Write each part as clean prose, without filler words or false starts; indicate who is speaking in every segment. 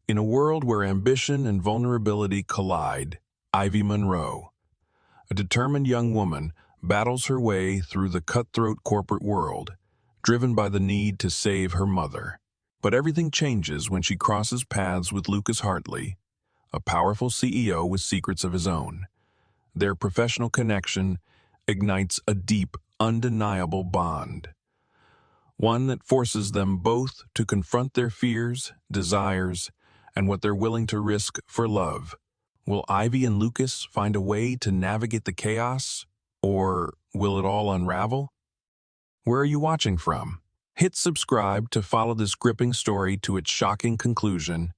Speaker 1: In a world where ambition and vulnerability collide, Ivy Monroe, a determined young woman, battles her way through the cutthroat corporate world, driven by the need to save her mother. But everything changes when she crosses paths with Lucas Hartley, a powerful CEO with secrets of his own. Their professional connection ignites a deep, undeniable bond, one that forces them both to confront their fears, desires, and what they're willing to risk for love. Will Ivy and Lucas find a way to navigate the chaos, or will it all unravel? Where are you watching from? Hit subscribe to follow this gripping story to its shocking conclusion.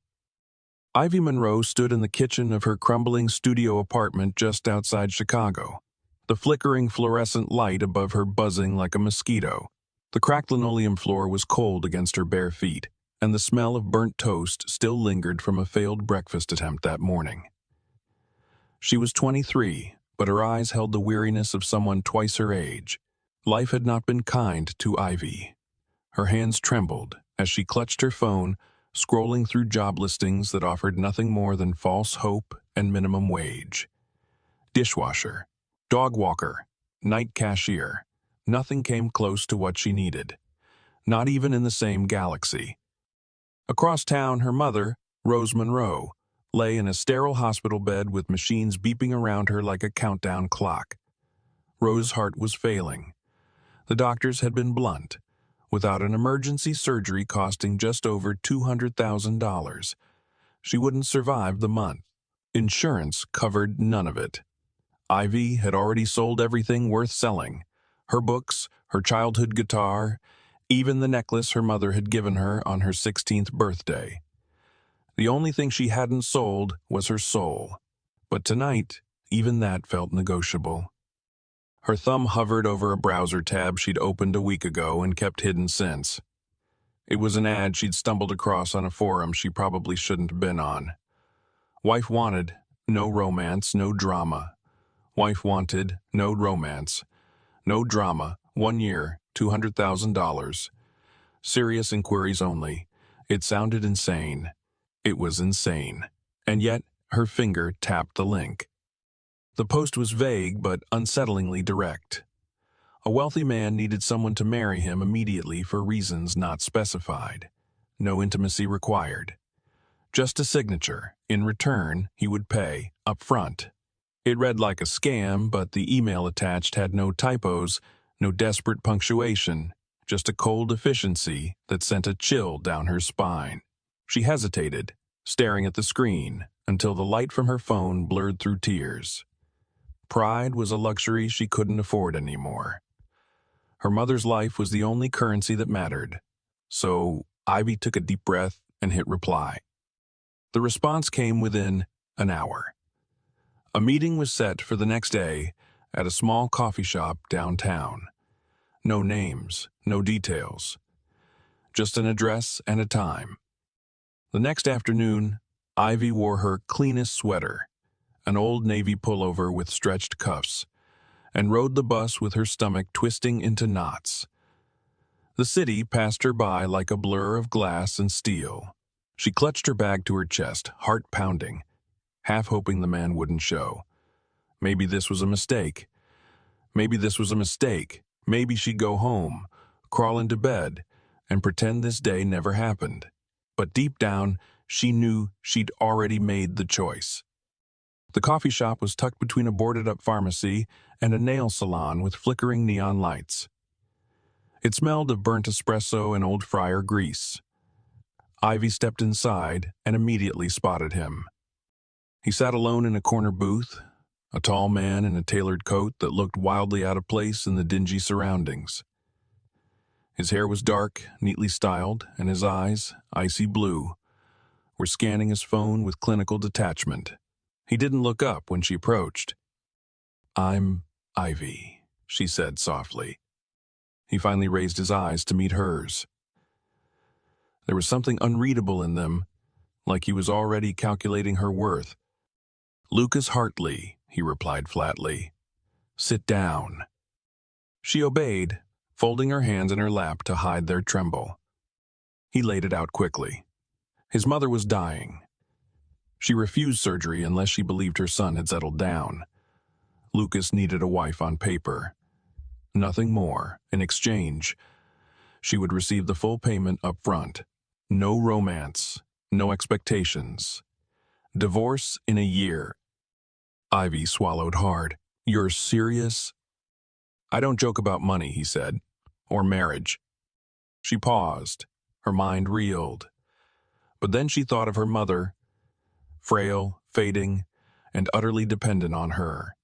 Speaker 1: Ivy Monroe stood in the kitchen of her crumbling studio apartment just outside Chicago, the flickering fluorescent light above her buzzing like a mosquito. The cracked linoleum floor was cold against her bare feet, and the smell of burnt toast still lingered from a failed breakfast attempt that morning. She was 23, but her eyes held the weariness of someone twice her age. Life had not been kind to Ivy. Her hands trembled as she clutched her phone, scrolling through job listings that offered nothing more than false hope and minimum wage. Dishwasher, dog walker, night cashier. Nothing came close to what she needed, not even in the same galaxy. Across town, her mother, Rose Monroe, lay in a sterile hospital bed with machines beeping around her like a countdown clock. Rose's heart was failing. The doctors had been blunt. Without an emergency surgery costing just over $200,000, she wouldn't survive the month. Insurance covered none of it. Ivy had already sold everything worth selling: her books, her childhood guitar, even the necklace her mother had given her on her 16th birthday. The only thing she hadn't sold was her soul. But tonight, even that felt negotiable. Her thumb hovered over a browser tab she'd opened a week ago and kept hidden since. It was an ad she'd stumbled across on a forum she probably shouldn't have been on. Wife wanted, no romance, no drama. Wife wanted, no romance, no drama, 1 year, $200,000. Serious inquiries only. It sounded insane. It was insane. And yet, her finger tapped the link. The post was vague but unsettlingly direct. A wealthy man needed someone to marry him immediately for reasons not specified. No intimacy required. Just a signature. In return, he would pay, up front. It read like a scam, but the email attached had no typos, no desperate punctuation, just a cold efficiency that sent a chill down her spine. She hesitated, staring at the screen, until the light from her phone blurred through tears. Pride was a luxury she couldn't afford anymore. Her mother's life was the only currency that mattered. So Ivy took a deep breath and hit reply. The response came within an hour. A meeting was set for the next day at a small coffee shop downtown. No names, no details. Just an address and a time. The next afternoon, Ivy wore her cleanest sweater, an old navy pullover with stretched cuffs, and rode the bus with her stomach twisting into knots. The city passed her by like a blur of glass and steel. She clutched her bag to her chest, heart pounding, half hoping the man wouldn't show. Maybe this was a mistake. Maybe this was a mistake. Maybe she'd go home, crawl into bed, and pretend this day never happened. But deep down, she knew she'd already made the choice. The coffee shop was tucked between a boarded-up pharmacy and a nail salon with flickering neon lights. It smelled of burnt espresso and old fryer grease. Ivy stepped inside and immediately spotted him. He sat alone in a corner booth, a tall man in a tailored coat that looked wildly out of place in the dingy surroundings. His hair was dark, neatly styled, and his eyes, icy blue, were scanning his phone with clinical detachment. He didn't look up when she approached. "I'm Ivy," she said softly. He finally raised his eyes to meet hers. There was something unreadable in them, like he was already calculating her worth. "Lucas Hartley," he replied flatly. "Sit down." She obeyed, folding her hands in her lap to hide their tremble. He laid it out quickly. His mother was dying, She refused surgery unless she believed her son had settled down. Lucas needed a wife on paper. Nothing more. In exchange, she would receive the full payment up front. No romance, no expectations. Divorce in a year. Ivy swallowed hard. You're serious? I don't joke about money, he said. Or marriage. She paused. Her mind reeled. But then she thought of her mother, frail, fading, and utterly dependent on her.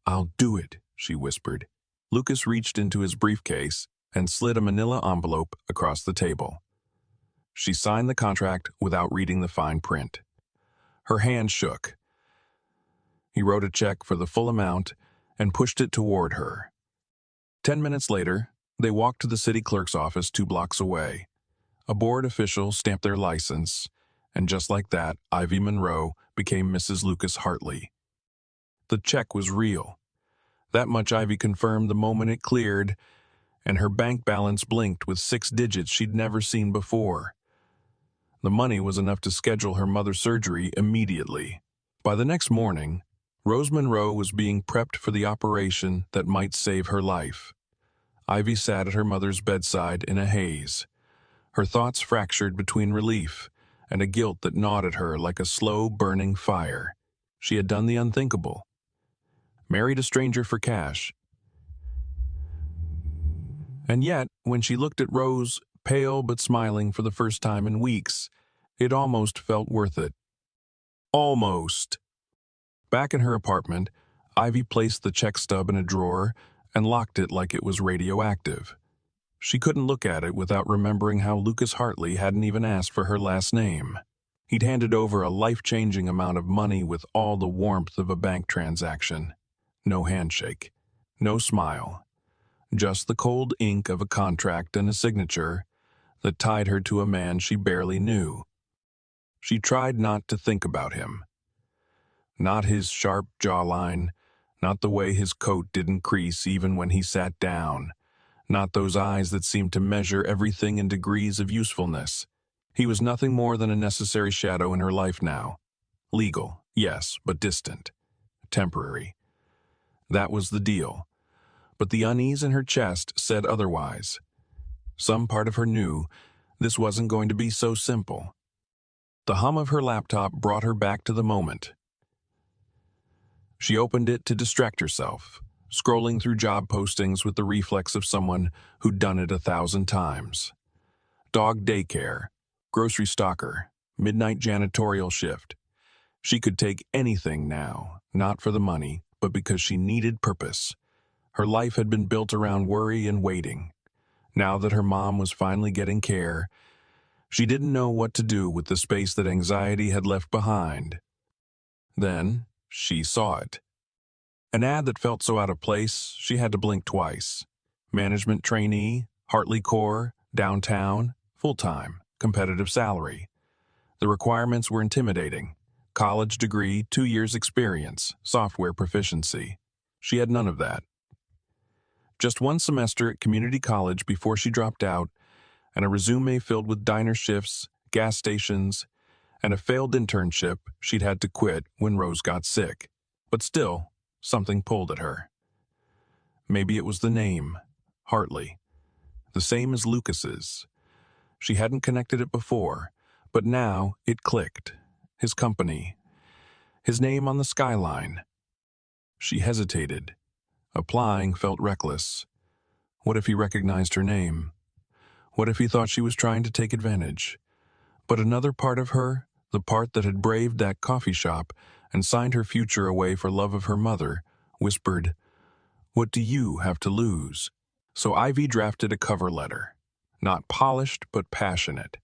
Speaker 1: I'll do it, she whispered. Lucas reached into his briefcase and slid a manila envelope across the table. She signed the contract without reading the fine print. Her hand shook. He wrote a check for the full amount and pushed it toward her. 10 minutes later, they walked to the city clerk's office 2 blocks away. A board official stamped their license, and just like that, Ivy Monroe became Mrs. Lucas Hartley. The check was real. That much Ivy confirmed the moment it cleared, and her bank balance blinked with 6 digits she'd never seen before. The money was enough to schedule her mother's surgery immediately. By the next morning, Rose Monroe was being prepped for the operation that might save her life. Ivy sat at her mother's bedside in a haze, her thoughts fractured between relief and a guilt that gnawed at her like a slow, burning fire. She had done the unthinkable. Married a stranger for cash. And yet, when she looked at Rose, pale but smiling for the first time in weeks, it almost felt worth it. Almost. Back in her apartment, Ivy placed the check stub in a drawer and locked it like it was radioactive. She couldn't look at it without remembering how Lucas Hartley hadn't even asked for her last name. He'd handed over a life-changing amount of money with all the warmth of a bank transaction. No handshake, no smile, just the cold ink of a contract and a signature that tied her to a man she barely knew. She tried not to think about him. Not his sharp jawline, not the way his coat didn't crease even when he sat down, not those eyes that seemed to measure everything in degrees of usefulness. He was nothing more than a necessary shadow in her life now. Legal, yes, but distant. Temporary. That was the deal. But the unease in her chest said otherwise. Some part of her knew this wasn't going to be so simple. The hum of her laptop brought her back to the moment. She opened it to distract herself, scrolling through job postings with the reflex of someone who'd done it 1,000 times. Dog daycare, grocery stocker, midnight janitorial shift. She could take anything now, not for the money, but because she needed purpose. Her life had been built around worry and waiting. Now that her mom was finally getting care, she didn't know what to do with the space that anxiety had left behind. Then, she saw it. An ad that felt so out of place, she had to blink twice. Management trainee, Hartley Core, downtown, full-time, competitive salary. The requirements were intimidating. College degree, 2 years experience, software proficiency. She had none of that. Just 1 semester at community college before she dropped out, and a resume filled with diner shifts, gas stations, and a failed internship she'd had to quit when Rose got sick. But still, something pulled at her. Maybe it was the name, Hartley, the same as Lucas's. She hadn't connected it before, but now it clicked. His company, his name on the skyline. She hesitated. Applying felt reckless. What if he recognized her name? What if he thought she was trying to take advantage? But another part of her, the part that had braved that coffee shop and signed her future away for love of her mother, whispered, "What do you have to lose?" So Ivy drafted a cover letter, not polished but passionate.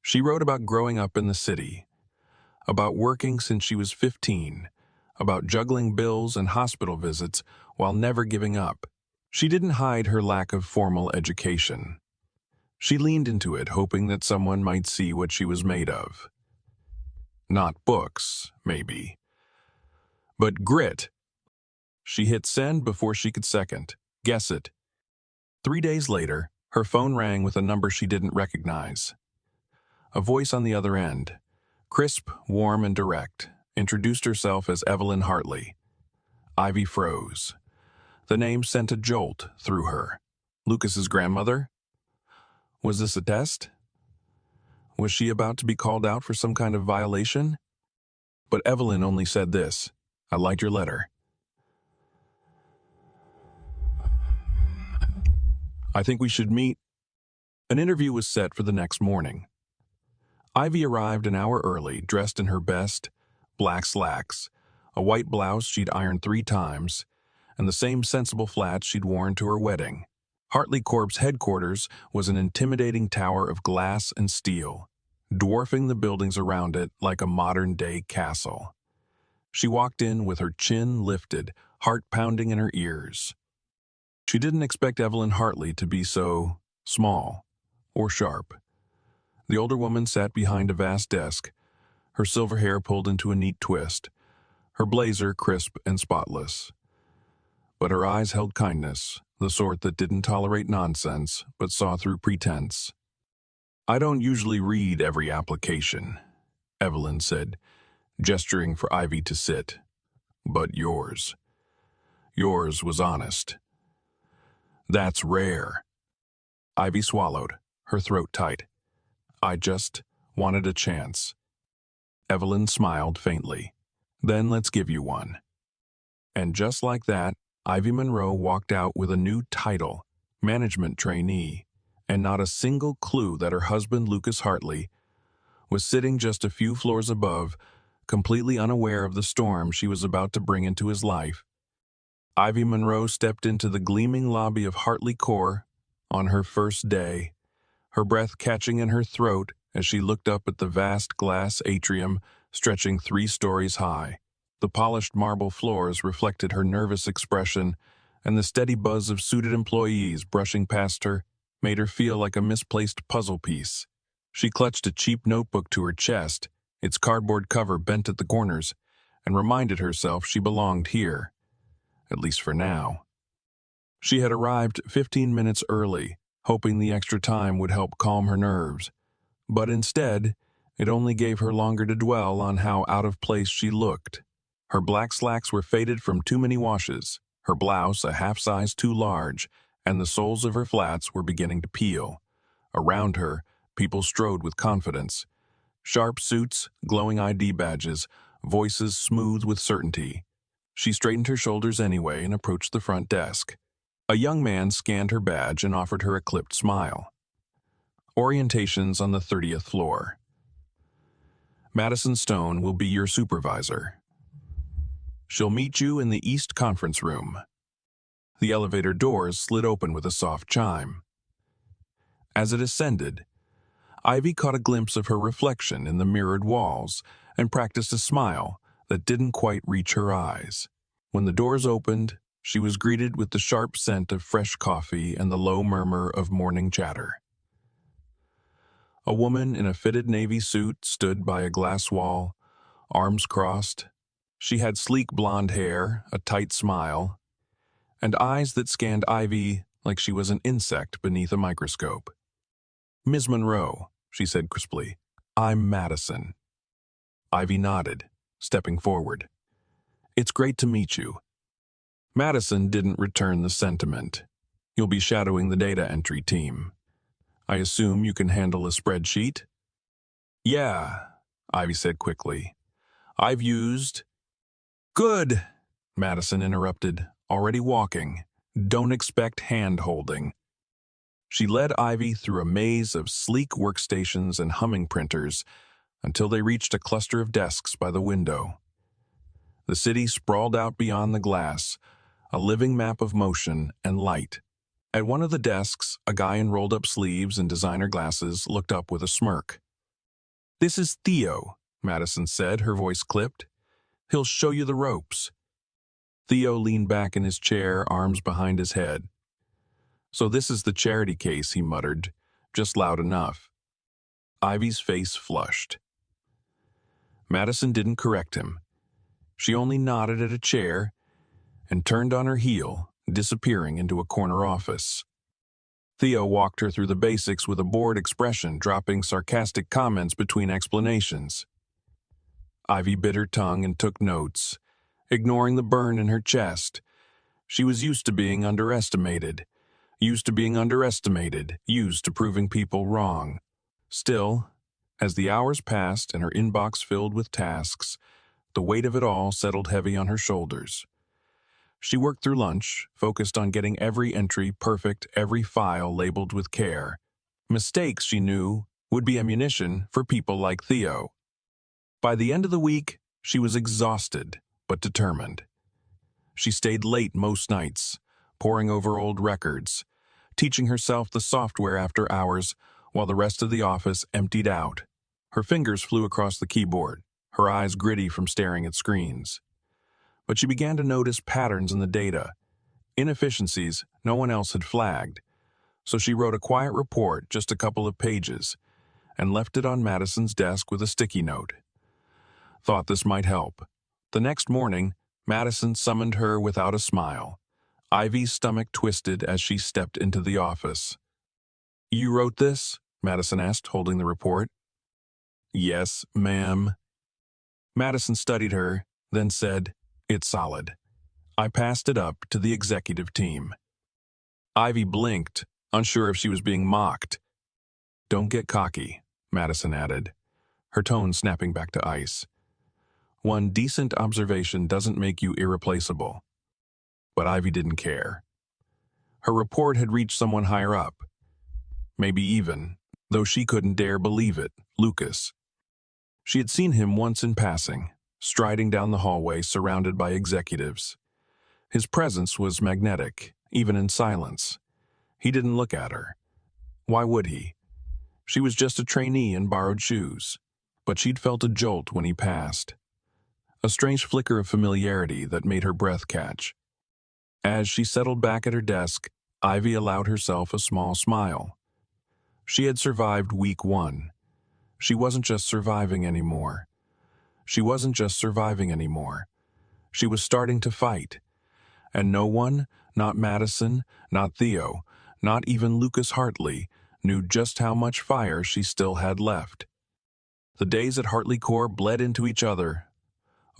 Speaker 1: She wrote about growing up in the city, about working since she was 15, about juggling bills and hospital visits while never giving up. She didn't hide her lack of formal education. She leaned into it, hoping that someone might see what she was made of. Not books, maybe, but grit. She hit send before she could second. Guess it. 3 days later, her phone rang with a number she didn't recognize. A voice on the other end, Crisp, warm, and direct, introduced herself as Evelyn Hartley. Ivy froze. The name sent a jolt through her. Lucas's grandmother? Was this a test? Was she about to be called out for some kind of violation? But Evelyn only said this: "I liked your letter. I think we should meet." An interview was set for the next morning. Ivy arrived an hour early, dressed in her best, black slacks, a white blouse she'd ironed 3 times, and the same sensible flats she'd worn to her wedding. Hartley Corp's headquarters was an intimidating tower of glass and steel, dwarfing the buildings around it like a modern-day castle. She walked in with her chin lifted, heart pounding in her ears. She didn't expect Evelyn Hartley to be so small or sharp. The older woman sat behind a vast desk, her silver hair pulled into a neat twist, her blazer crisp and spotless. But her eyes held kindness, the sort that didn't tolerate nonsense, but saw through pretense. "I don't usually read every application," Evelyn said, gesturing for Ivy to sit. "But yours was honest." "That's rare." Ivy swallowed, her throat tight. "I just wanted a chance." Evelyn smiled faintly. "Then let's give you one." And just like that, Ivy Monroe walked out with a new title, management trainee, and not a single clue that her husband, Lucas Hartley, was sitting just a few floors above, completely unaware of the storm she was about to bring into his life. Ivy Monroe stepped into the gleaming lobby of Hartley Corp on her first day, her breath catching in her throat as she looked up at the vast glass atrium stretching 3 stories high. The polished marble floors reflected her nervous expression, and the steady buzz of suited employees brushing past her made her feel like a misplaced puzzle piece. She clutched a cheap notebook to her chest, its cardboard cover bent at the corners, and reminded herself she belonged here, at least for now. She had arrived 15 minutes early, hoping the extra time would help calm her nerves, but instead, it only gave her longer to dwell on how out of place she looked. Her black slacks were faded from too many washes, her blouse a half size too large, and the soles of her flats were beginning to peel. Around her, people strode with confidence. Sharp suits, glowing ID badges, voices smooth with certainty. She straightened her shoulders anyway and approached the front desk. A young man scanned her badge and offered her a clipped smile. "Orientations on the 30th floor. Madison Stone will be your supervisor. She'll meet you in the East Conference Room." The elevator doors slid open with a soft chime. As it ascended, Ivy caught a glimpse of her reflection in the mirrored walls and practiced a smile that didn't quite reach her eyes. When the doors opened, she was greeted with the sharp scent of fresh coffee and the low murmur of morning chatter. A woman in a fitted navy suit stood by a glass wall, arms crossed. She had sleek blonde hair, a tight smile, and eyes that scanned Ivy like she was an insect beneath a microscope. "Ms. Monroe," she said crisply, "I'm Madison." Ivy nodded, stepping forward. "It's great to meet you." Madison didn't return the sentiment. "You'll be shadowing the data entry team. I assume you can handle a spreadsheet?" "Yeah," Ivy said quickly. "I've used—" "Good," Madison interrupted, already walking. "Don't expect hand-holding." She led Ivy through a maze of sleek workstations and humming printers until they reached a cluster of desks by the window. The city sprawled out beyond the glass, a living map of motion and light. At one of the desks, a guy in rolled-up sleeves and designer glasses looked up with a smirk. "This is Theo," Madison said, her voice clipped. "He'll show you the ropes." Theo leaned back in his chair, arms behind his head. "So this is the charity case," he muttered, just loud enough. Ivy's face flushed. Madison didn't correct him. She only nodded at a chair and turned on her heel, disappearing into a corner office. Theo walked her through the basics with a bored expression, dropping sarcastic comments between explanations. Ivy bit her tongue and took notes, ignoring the burn in her chest. She was used to being underestimated. Used to being underestimated, used to proving people wrong. Still, as the hours passed and her inbox filled with tasks, the weight of it all settled heavy on her shoulders. She worked through lunch, focused on getting every entry perfect, every file labeled with care. Mistakes, she knew, would be ammunition for people like Theo. By the end of the week, she was exhausted, but determined. She stayed late most nights, poring over old records, teaching herself the software after hours while the rest of the office emptied out. Her fingers flew across the keyboard, her eyes gritty from staring at screens. But she began to notice patterns in the data, inefficiencies no one else had flagged. So she wrote a quiet report, just a couple of pages, and left it on Madison's desk with a sticky note. Thought this might help. The next morning, Madison summoned her without a smile. Ivy's stomach twisted as she stepped into the office. "You wrote this?" Madison asked, holding the report. "Yes, ma'am." Madison studied her, then said, "It's solid. I passed it up to the executive team." Ivy blinked, unsure if she was being mocked. "Don't get cocky," Madison added, her tone snapping back to ice. "One decent observation doesn't make you irreplaceable." But Ivy didn't care. Her report had reached someone higher up. Maybe even, though she couldn't dare believe it, Lucas. She had seen him once in passing, striding down the hallway surrounded by executives. His presence was magnetic, even in silence. He didn't look at her. Why would he? She was just a trainee in borrowed shoes, but she'd felt a jolt when he passed. A strange flicker of familiarity that made her breath catch. As she settled back at her desk, Ivy allowed herself a small smile. She had survived week 1. She wasn't just surviving anymore. She wasn't just surviving anymore. She was starting to fight. And no one, not Madison, not Theo, not even Lucas Hartley, knew just how much fire she still had left. The days at Hartley Corps bled into each other.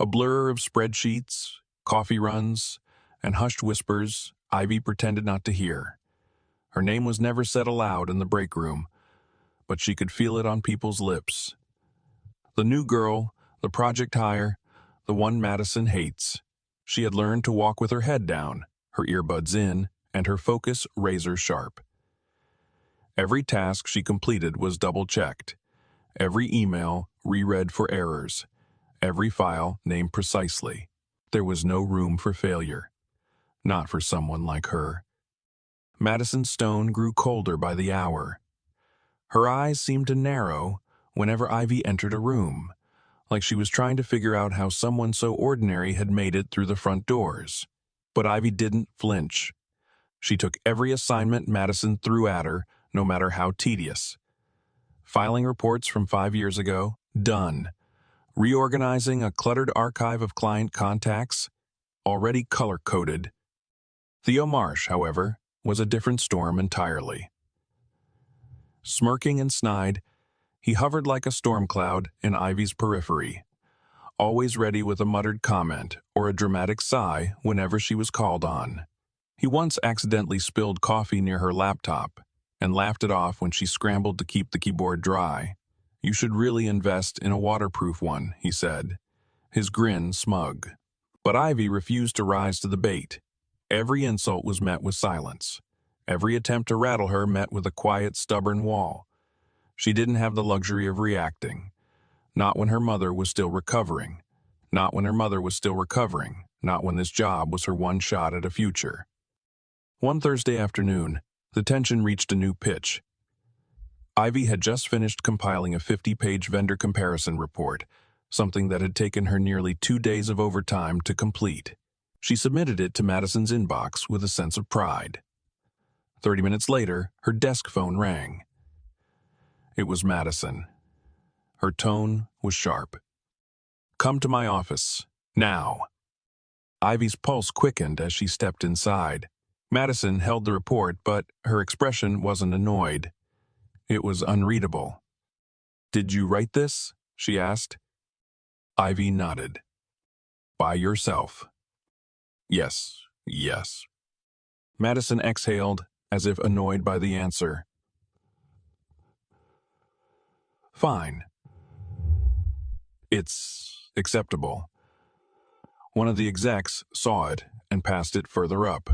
Speaker 1: A blur of spreadsheets, coffee runs, and hushed whispers Ivy pretended not to hear. Her name was never said aloud in the break room, but she could feel it on people's lips. The new girl, the project hire, the one Madison hates. She had learned to walk with her head down, her earbuds in, and her focus razor sharp. Every task she completed was double-checked. Every email reread for errors. Every file named precisely. There was no room for failure. Not for someone like her. Madison's stone grew colder by the hour. Her eyes seemed to narrow whenever Ivy entered a room, like she was trying to figure out how someone so ordinary had made it through the front doors. But Ivy didn't flinch. She took every assignment Madison threw at her, no matter how tedious. Filing reports from 5 years ago, done. Reorganizing a cluttered archive of client contacts, already color-coded. Theo Marsh, however, was a different storm entirely. Smirking and snide, he hovered like a storm cloud in Ivy's periphery, always ready with a muttered comment or a dramatic sigh whenever she was called on. He once accidentally spilled coffee near her laptop and laughed it off when she scrambled to keep the keyboard dry. "You should really invest in a waterproof one," he said, his grin smug. But Ivy refused to rise to the bait. Every insult was met with silence. Every attempt to rattle her met with a quiet, stubborn wall. She didn't have the luxury of reacting. Not when her mother was still recovering. Not when her mother was still recovering. Not when this job was her one shot at a future. One Thursday afternoon, the tension reached a new pitch. Ivy had just finished compiling a 50-page vendor comparison report, something that had taken her nearly 2 days of overtime to complete. She submitted it to Madison's inbox with a sense of pride. 30 minutes later, her desk phone rang. It was Madison. Her tone was sharp. "Come to my office, now." Ivy's pulse quickened as she stepped inside. Madison held the report, but her expression wasn't annoyed. It was unreadable. "Did you write this?" she asked. Ivy nodded. By yourself. Yes, yes. Madison exhaled, as if annoyed by the answer. Fine. It's acceptable. One of the execs saw it and passed it further up.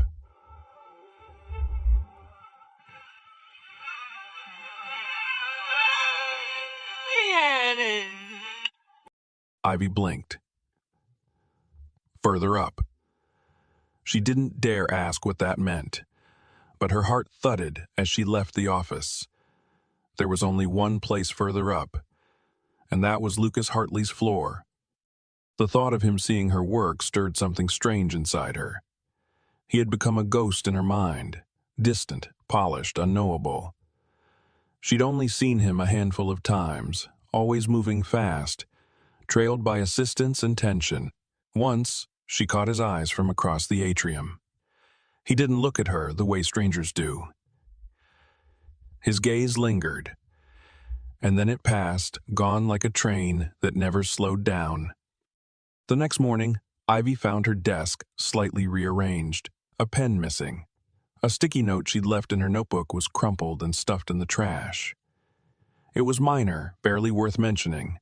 Speaker 1: Ivy blinked. Further up. She didn't dare ask what that meant, but her heart thudded as she left the office. There was only one place further up, and that was Lucas Hartley's floor. The thought of him seeing her work stirred something strange inside her. He had become a ghost in her mind, distant, polished, unknowable. She'd only seen him a handful of times, always moving fast, trailed by assistance and tension. Once, she caught his eyes from across the atrium. He didn't look at her the way strangers do. His gaze lingered, and then it passed, gone like a train that never slowed down. The next morning, Ivy found her desk slightly rearranged, a pen missing. A sticky note she'd left in her notebook was crumpled and stuffed in the trash. It was minor, barely worth mentioning,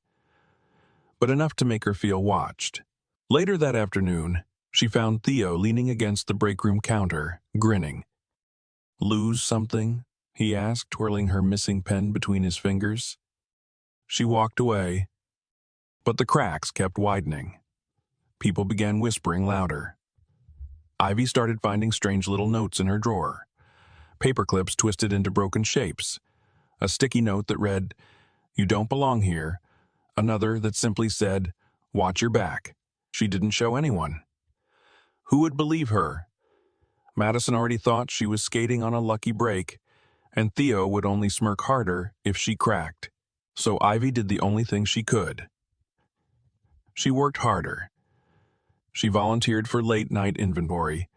Speaker 1: but enough to make her feel watched. Later that afternoon, she found Theo leaning against the break room counter, grinning. "Lose something?" he asked, twirling her missing pen between his fingers. She walked away, but the cracks kept widening. People began whispering louder. Ivy started finding strange little notes in her drawer. Paper clips twisted into broken shapes. A sticky note that read, "You don't belong here." Another that simply said, "Watch your back." She didn't show anyone. Who would believe her? Madison already thought she was skating on a lucky break, and Theo would only smirk harder if she cracked. So Ivy did the only thing she could. She worked harder. She volunteered for late-night inventory,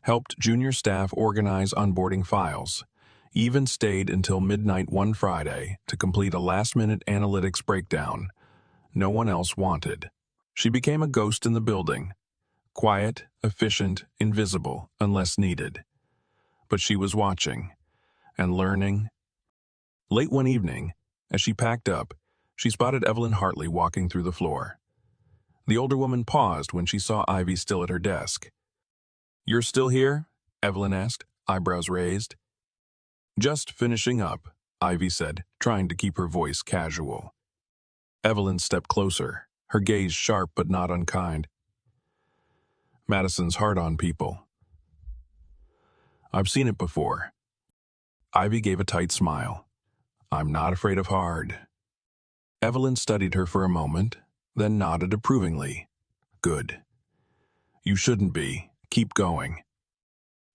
Speaker 1: helped junior staff organize onboarding files, even stayed until midnight one Friday to complete a last-minute analytics breakdown no one else wanted. She became a ghost in the building, quiet, efficient, invisible, unless needed. But she was watching and learning. Late one evening, as she packed up, she spotted Evelyn Hartley walking through the floor. The older woman paused when she saw Ivy still at her desk. "You're still here?" Evelyn asked, eyebrows raised. "Just finishing up," Ivy said, trying to keep her voice casual. Evelyn stepped closer, her gaze sharp but not unkind. "Madison's hard on people. I've seen it before." Ivy gave a tight smile. "I'm not afraid of hard." Evelyn studied her for a moment, then nodded approvingly. "Good. You shouldn't be. Keep going."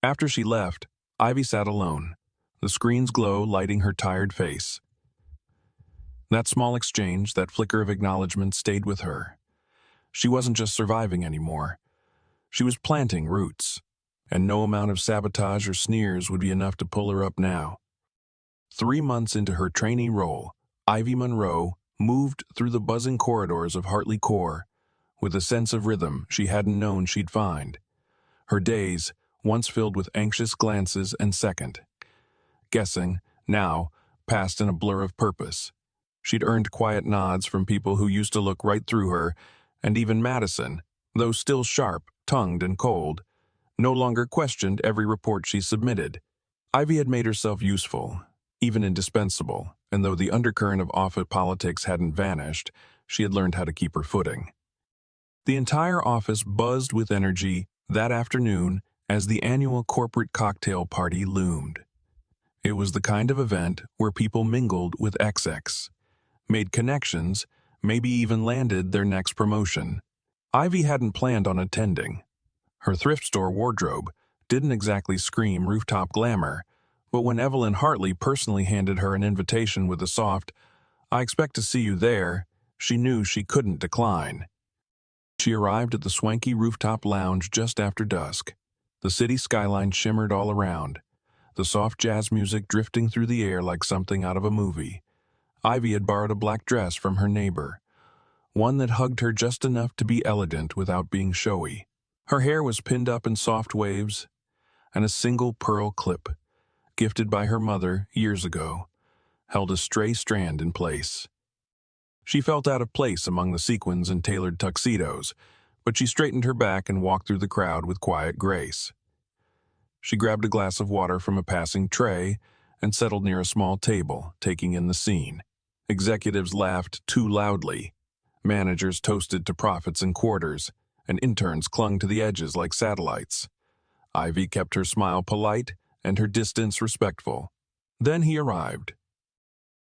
Speaker 1: After she left, Ivy sat alone, the screen's glow lighting her tired face. That small exchange, that flicker of acknowledgement stayed with her. She wasn't just surviving anymore. She was planting roots, and no amount of sabotage or sneers would be enough to pull her up now. 3 months into her trainee role, Ivy Monroe moved through the buzzing corridors of Hartley Core with a sense of rhythm she hadn't known she'd find. Her days, once filled with anxious glances and second guessing, now passed in a blur of purpose. She'd earned quiet nods from people who used to look right through her, and even Madison, though still sharp-tongued and cold, no longer questioned every report she submitted. Ivy had made herself useful, even indispensable, and though the undercurrent of office politics hadn't vanished, she had learned how to keep her footing. The entire office buzzed with energy that afternoon as the annual corporate cocktail party loomed. It was the kind of event where people mingled with execs, made connections, maybe even landed their next promotion. Ivy hadn't planned on attending. Her thrift store wardrobe didn't exactly scream rooftop glamour, but when Evelyn Hartley personally handed her an invitation with a soft, "I expect to see you there," she knew she couldn't decline. She arrived at the swanky rooftop lounge just after dusk. The city skyline shimmered all around, the soft jazz music drifting through the air like something out of a movie. Ivy had borrowed a black dress from her neighbor, one that hugged her just enough to be elegant without being showy. Her hair was pinned up in soft waves, and a single pearl clip, gifted by her mother years ago, held a stray strand in place. She felt out of place among the sequins and tailored tuxedos, but she straightened her back and walked through the crowd with quiet grace. She grabbed a glass of water from a passing tray and settled near a small table, taking in the scene. Executives laughed too loudly. Managers toasted to profits and quarters, and interns clung to the edges like satellites. Ivy kept her smile polite and her distance respectful. Then he arrived.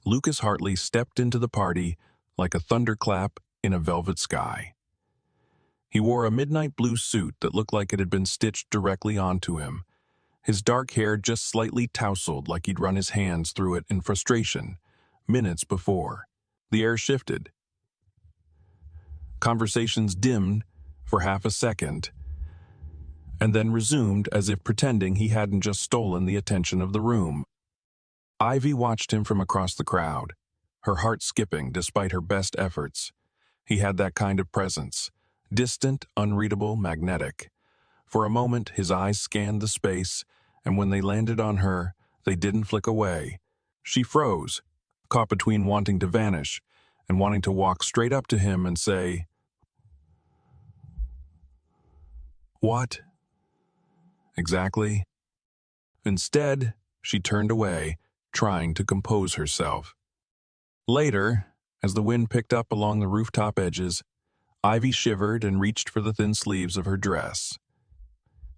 Speaker 1: Lucas Hartley stepped into the party like a thunderclap in a velvet sky. He wore a midnight blue suit that looked like it had been stitched directly onto him, his dark hair just slightly tousled like he'd run his hands through it in frustration, minutes before. The air shifted. Conversations dimmed for half a second, and then resumed as if pretending he hadn't just stolen the attention of the room. Ivy watched him from across the crowd, her heart skipping despite her best efforts. He had that kind of presence, distant, unreadable, magnetic. For a moment, his eyes scanned the space, and when they landed on her, they didn't flick away. She froze, caught between wanting to vanish and wanting to walk straight up to him and say, "What? Exactly?" Instead, she turned away, trying to compose herself. Later, as the wind picked up along the rooftop edges, Ivy shivered and reached for the thin sleeves of her dress.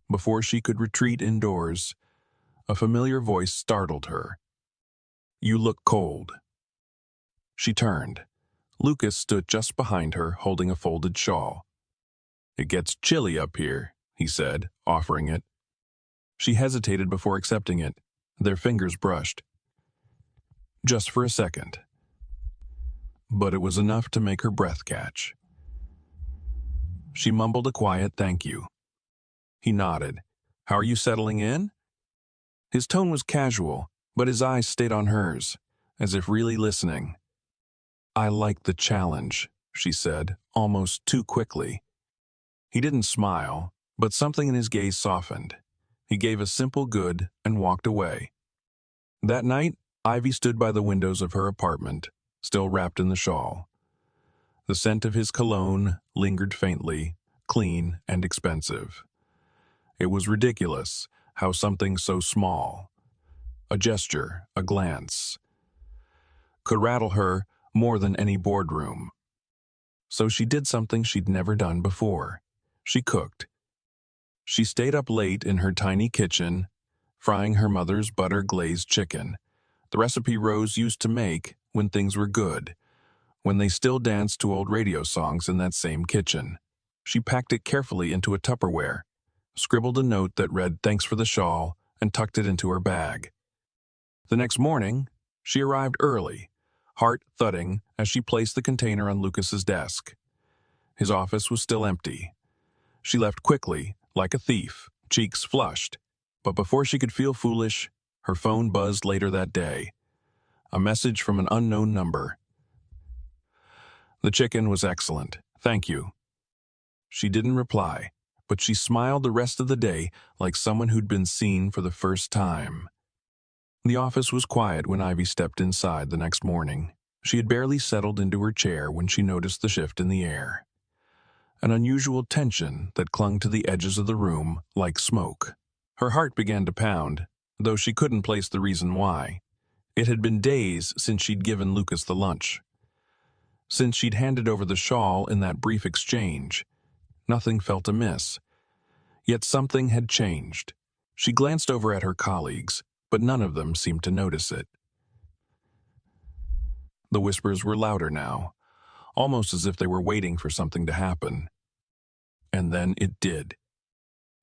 Speaker 1: Before she could retreat indoors, a familiar voice startled her. "You look cold." She turned. Lucas stood just behind her, holding a folded shawl. "It gets chilly up here," he said, offering it. She hesitated before accepting it. Their fingers brushed. Just for a second. But it was enough to make her breath catch. She mumbled a quiet thank you. He nodded. "How are you settling in?" His tone was casual, but his eyes stayed on hers, as if really listening. "I like the challenge," she said, almost too quickly. He didn't smile, but something in his gaze softened. He gave a simple good and walked away. That night, Ivy stood by the windows of her apartment, still wrapped in the shawl. The scent of his cologne lingered faintly, clean and expensive. It was ridiculous how something so small, a gesture, a glance, could rattle her more than any boardroom. So she did something she'd never done before. She cooked. She stayed up late in her tiny kitchen, frying her mother's butter-glazed chicken, the recipe Rose used to make when things were good, when they still danced to old radio songs in that same kitchen. She packed it carefully into a Tupperware, scribbled a note that read "Thanks for the shawl," and tucked it into her bag. The next morning, she arrived early, heart thudding as she placed the container on Lucas's desk. His office was still empty. She left quickly, like a thief, cheeks flushed. But before she could feel foolish, her phone buzzed later that day. A message from an unknown number. "The chicken was excellent. Thank you." She didn't reply, but she smiled the rest of the day like someone who'd been seen for the first time. The office was quiet when Ivy stepped inside the next morning. She had barely settled into her chair when she noticed the shift in the air. An unusual tension that clung to the edges of the room like smoke. Her heart began to pound, though she couldn't place the reason why. It had been days since she'd given Lucas the lunch. Since she'd handed over the shawl in that brief exchange, nothing felt amiss. Yet something had changed. She glanced over at her colleagues, but none of them seemed to notice it. The whispers were louder now, almost as if they were waiting for something to happen. And then it did.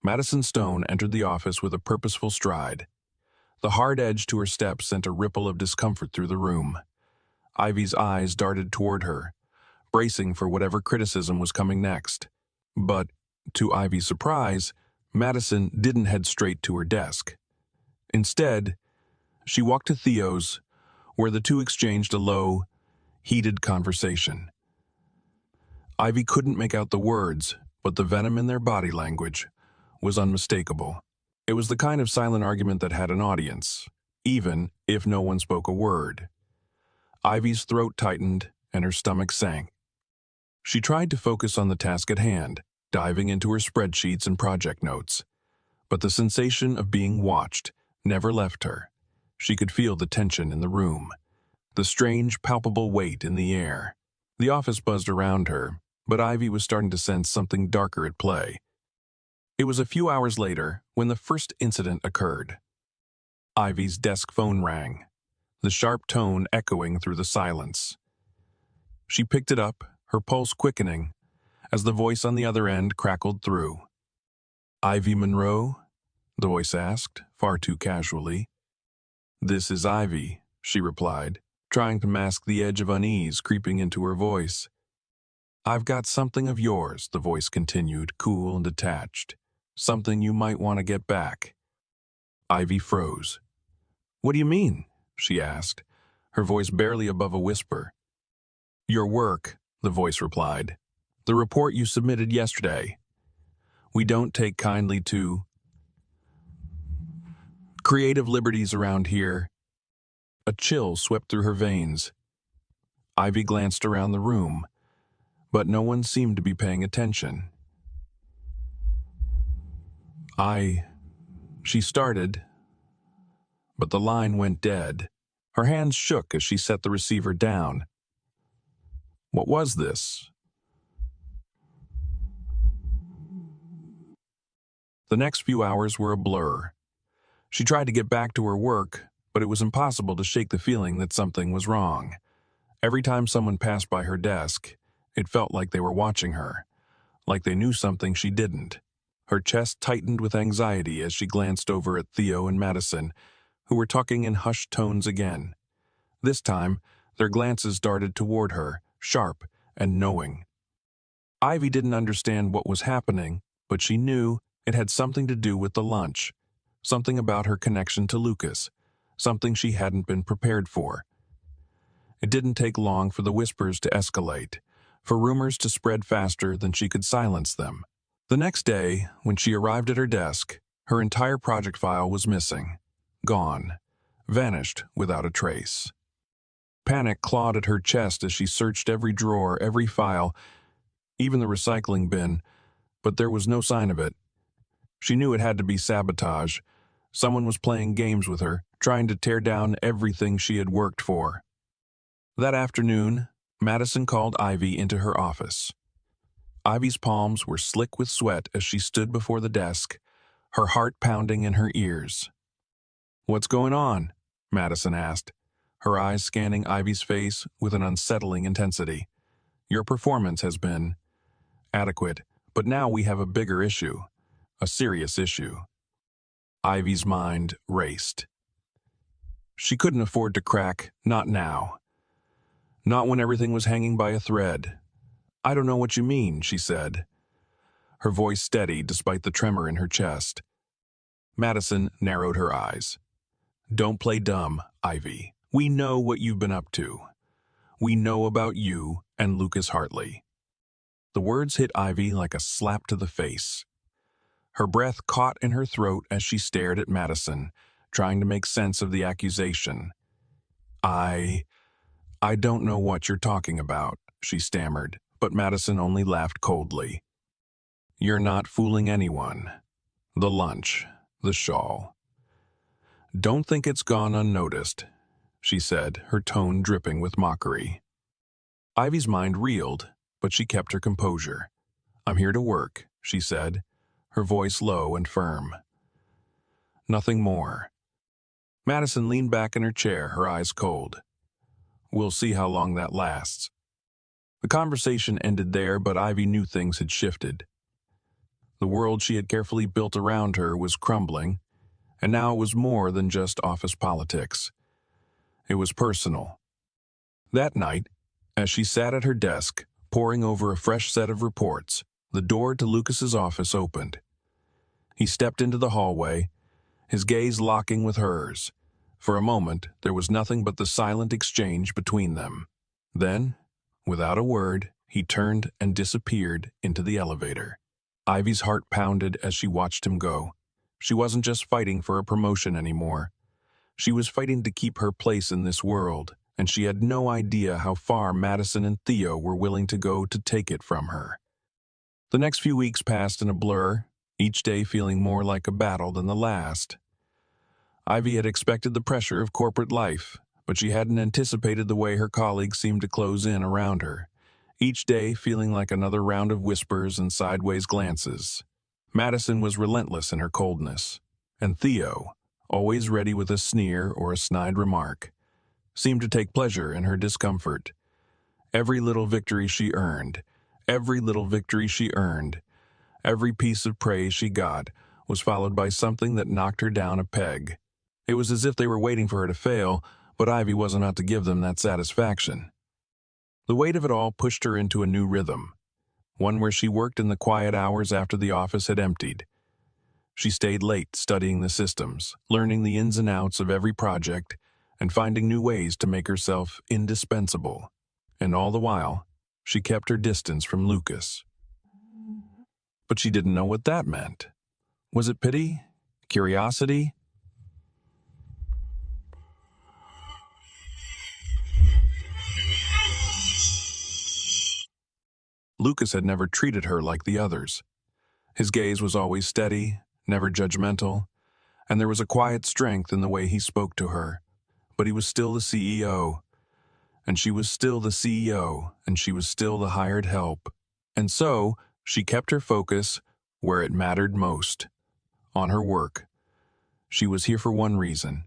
Speaker 1: Madison Stone entered the office with a purposeful stride. The hard edge to her step sent a ripple of discomfort through the room. Ivy's eyes darted toward her, bracing for whatever criticism was coming next. But, to Ivy's surprise, Madison didn't head straight to her desk. Instead, she walked to Theo's, where the two exchanged a low, heated conversation. Ivy couldn't make out the words, but the venom in their body language was unmistakable. It was the kind of silent argument that had an audience, even if no one spoke a word. Ivy's throat tightened and her stomach sank. She tried to focus on the task at hand, diving into her spreadsheets and project notes. But the sensation of being watched never left her. She could feel the tension in the room, the strange, palpable weight in the air. The office buzzed around her, but Ivy was starting to sense something darker at play. It was a few hours later when the first incident occurred. Ivy's desk phone rang, the sharp tone echoing through the silence. She picked it up, her pulse quickening, as the voice on the other end crackled through. "Ivy Monroe?" the voice asked, far too casually. "This is Ivy," she replied, trying to mask the edge of unease creeping into her voice. "I've got something of yours," the voice continued, cool and detached. "Something you might want to get back." Ivy froze. "What do you mean?" she asked, her voice barely above a whisper. "Your work," the voice replied. "The report you submitted yesterday. We don't take kindly to creative liberties around here." A chill swept through her veins. Ivy glanced around the room, but no one seemed to be paying attention. She started, but the line went dead. Her hands shook as she set the receiver down. What was this? The next few hours were a blur. She tried to get back to her work, but it was impossible to shake the feeling that something was wrong. Every time someone passed by her desk, it felt like they were watching her, like they knew something she didn't. Her chest tightened with anxiety as she glanced over at Theo and Madison, who were talking in hushed tones again. This time, their glances darted toward her, sharp and knowing. Ivy didn't understand what was happening, but she knew it had something to do with the lunch, something about her connection to Lucas, something she hadn't been prepared for. It didn't take long for the whispers to escalate, for rumors to spread faster than she could silence them. The next day, when she arrived at her desk, her entire project file was missing, gone, vanished without a trace. Panic clawed at her chest as she searched every drawer, every file, even the recycling bin, but there was no sign of it. She knew it had to be sabotage. Someone was playing games with her, trying to tear down everything she had worked for. That afternoon, Madison called Ivy into her office. Ivy's palms were slick with sweat as she stood before the desk, her heart pounding in her ears. "What's going on?" Madison asked, her eyes scanning Ivy's face with an unsettling intensity. "Your performance has been adequate, but now we have a bigger issue, a serious issue." Ivy's mind raced. She couldn't afford to crack, not now. Not when everything was hanging by a thread. "I don't know what you mean," she said, her voice steady despite the tremor in her chest. Madison narrowed her eyes. "Don't play dumb, Ivy. We know what you've been up to. We know about you and Lucas Hartley." The words hit Ivy like a slap to the face. Her breath caught in her throat as she stared at Madison, trying to make sense of the accusation. I don't know what you're talking about," she stammered, but Madison only laughed coldly. "You're not fooling anyone. The lunch, the shawl. Don't think it's gone unnoticed," she said, her tone dripping with mockery. Ivy's mind reeled, but she kept her composure. "I'm here to work," she said, her voice low and firm. Nothing more. Madison leaned back in her chair, her eyes cold. "We'll see how long that lasts." The conversation ended there, but Ivy knew things had shifted. The world she had carefully built around her was crumbling, and now it was more than just office politics. It was personal. That night, as she sat at her desk, poring over a fresh set of reports, the door to Lucas's office opened. He stepped into the hallway, his gaze locking with hers. For a moment, there was nothing but the silent exchange between them. Then, without a word, he turned and disappeared into the elevator. Ivy's heart pounded as she watched him go. She wasn't just fighting for a promotion anymore. She was fighting to keep her place in this world, and she had no idea how far Madison and Theo were willing to go to take it from her. The next few weeks passed in a blur, each day feeling more like a battle than the last. Ivy had expected the pressure of corporate life, but she hadn't anticipated the way her colleagues seemed to close in around her, each day feeling like another round of whispers and sideways glances. Madison was relentless in her coldness, and Theo, always ready with a sneer or a snide remark, seemed to take pleasure in her discomfort. Every little victory she earned, every little victory she earned, every piece of praise she got was followed by something that knocked her down a peg. It was as if they were waiting for her to fail, but Ivy wasn't out to give them that satisfaction. The weight of it all pushed her into a new rhythm, one where she worked in the quiet hours after the office had emptied. She stayed late studying the systems, learning the ins and outs of every project, and finding new ways to make herself indispensable. And all the while, she kept her distance from Lucas. But she didn't know what that meant. Was it pity? Curiosity? Lucas had never treated her like the others. His gaze was always steady, never judgmental, and there was a quiet strength in the way he spoke to her. But he was still the CEO, and she was still the CEO, and she was still the hired help. And so, she kept her focus where it mattered most, on her work. She was here for one reason,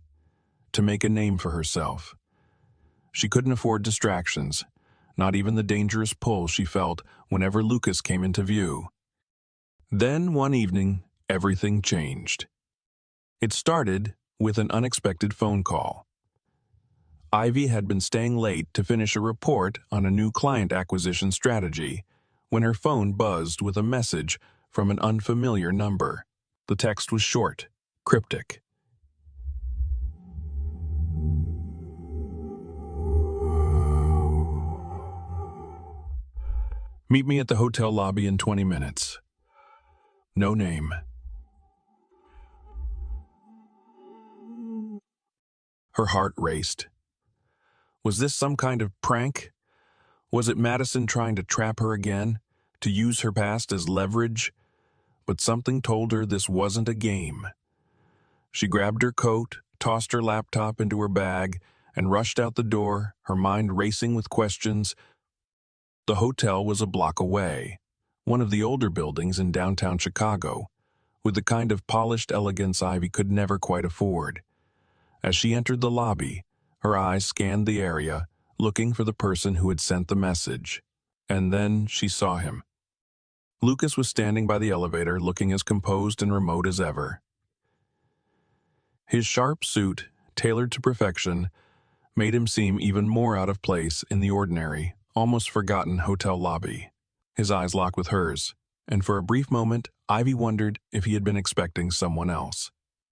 Speaker 1: to make a name for herself. She couldn't afford distractions, not even the dangerous pull she felt whenever Lucas came into view. Then, one evening, everything changed. It started with an unexpected phone call. Ivy had been staying late to finish a report on a new client acquisition strategy when her phone buzzed with a message from an unfamiliar number. The text was short, cryptic. Meet me at the hotel lobby in 20 minutes. No name. Her heart raced. Was this some kind of prank? Was it Madison trying to trap her again, to use her past as leverage? But something told her this wasn't a game. She grabbed her coat, tossed her laptop into her bag, and rushed out the door, her mind racing with questions. The hotel was a block away, one of the older buildings in downtown Chicago, with the kind of polished elegance Ivy could never quite afford. As she entered the lobby, her eyes scanned the area, looking for the person who had sent the message. And then she saw him. Lucas was standing by the elevator, looking as composed and remote as ever. His sharp suit, tailored to perfection, made him seem even more out of place in the ordinary, almost forgotten hotel lobby. His eyes locked with hers, and for a brief moment, Ivy wondered if he had been expecting someone else.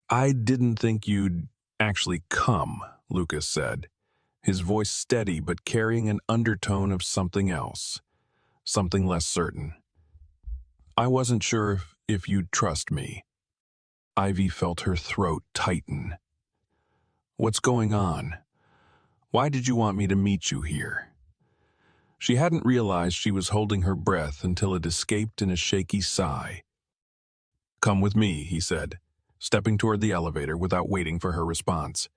Speaker 1: "I didn't think you'd actually come," Lucas said, his voice steady but carrying an undertone of something else, something less certain. "I wasn't sure if you'd trust me." Ivy felt her throat tighten. "What's going on? Why did you want me to meet you here?" She hadn't realized she was holding her breath until it escaped in a shaky sigh. "Come with me," he said, stepping toward the elevator without waiting for her response.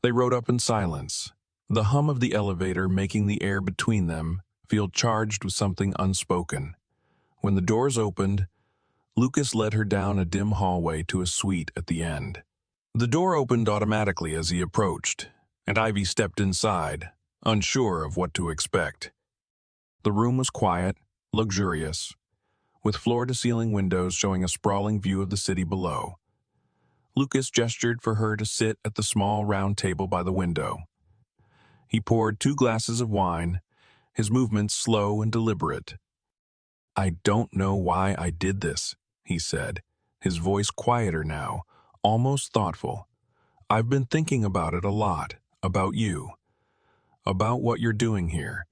Speaker 1: They rode up in silence, the hum of the elevator making the air between them feel charged with something unspoken. When the doors opened, Lucas led her down a dim hallway to a suite at the end. The door opened automatically as he approached, and Ivy stepped inside, unsure of what to expect. The room was quiet, luxurious, with floor-to-ceiling windows showing a sprawling view of the city below. Lucas gestured for her to sit at the small round table by the window. He poured 2 glasses of wine, his movements slow and deliberate. "I don't know why I did this," he said, his voice quieter now, almost thoughtful. "I've been thinking about it a lot, about you, about what you're doing here.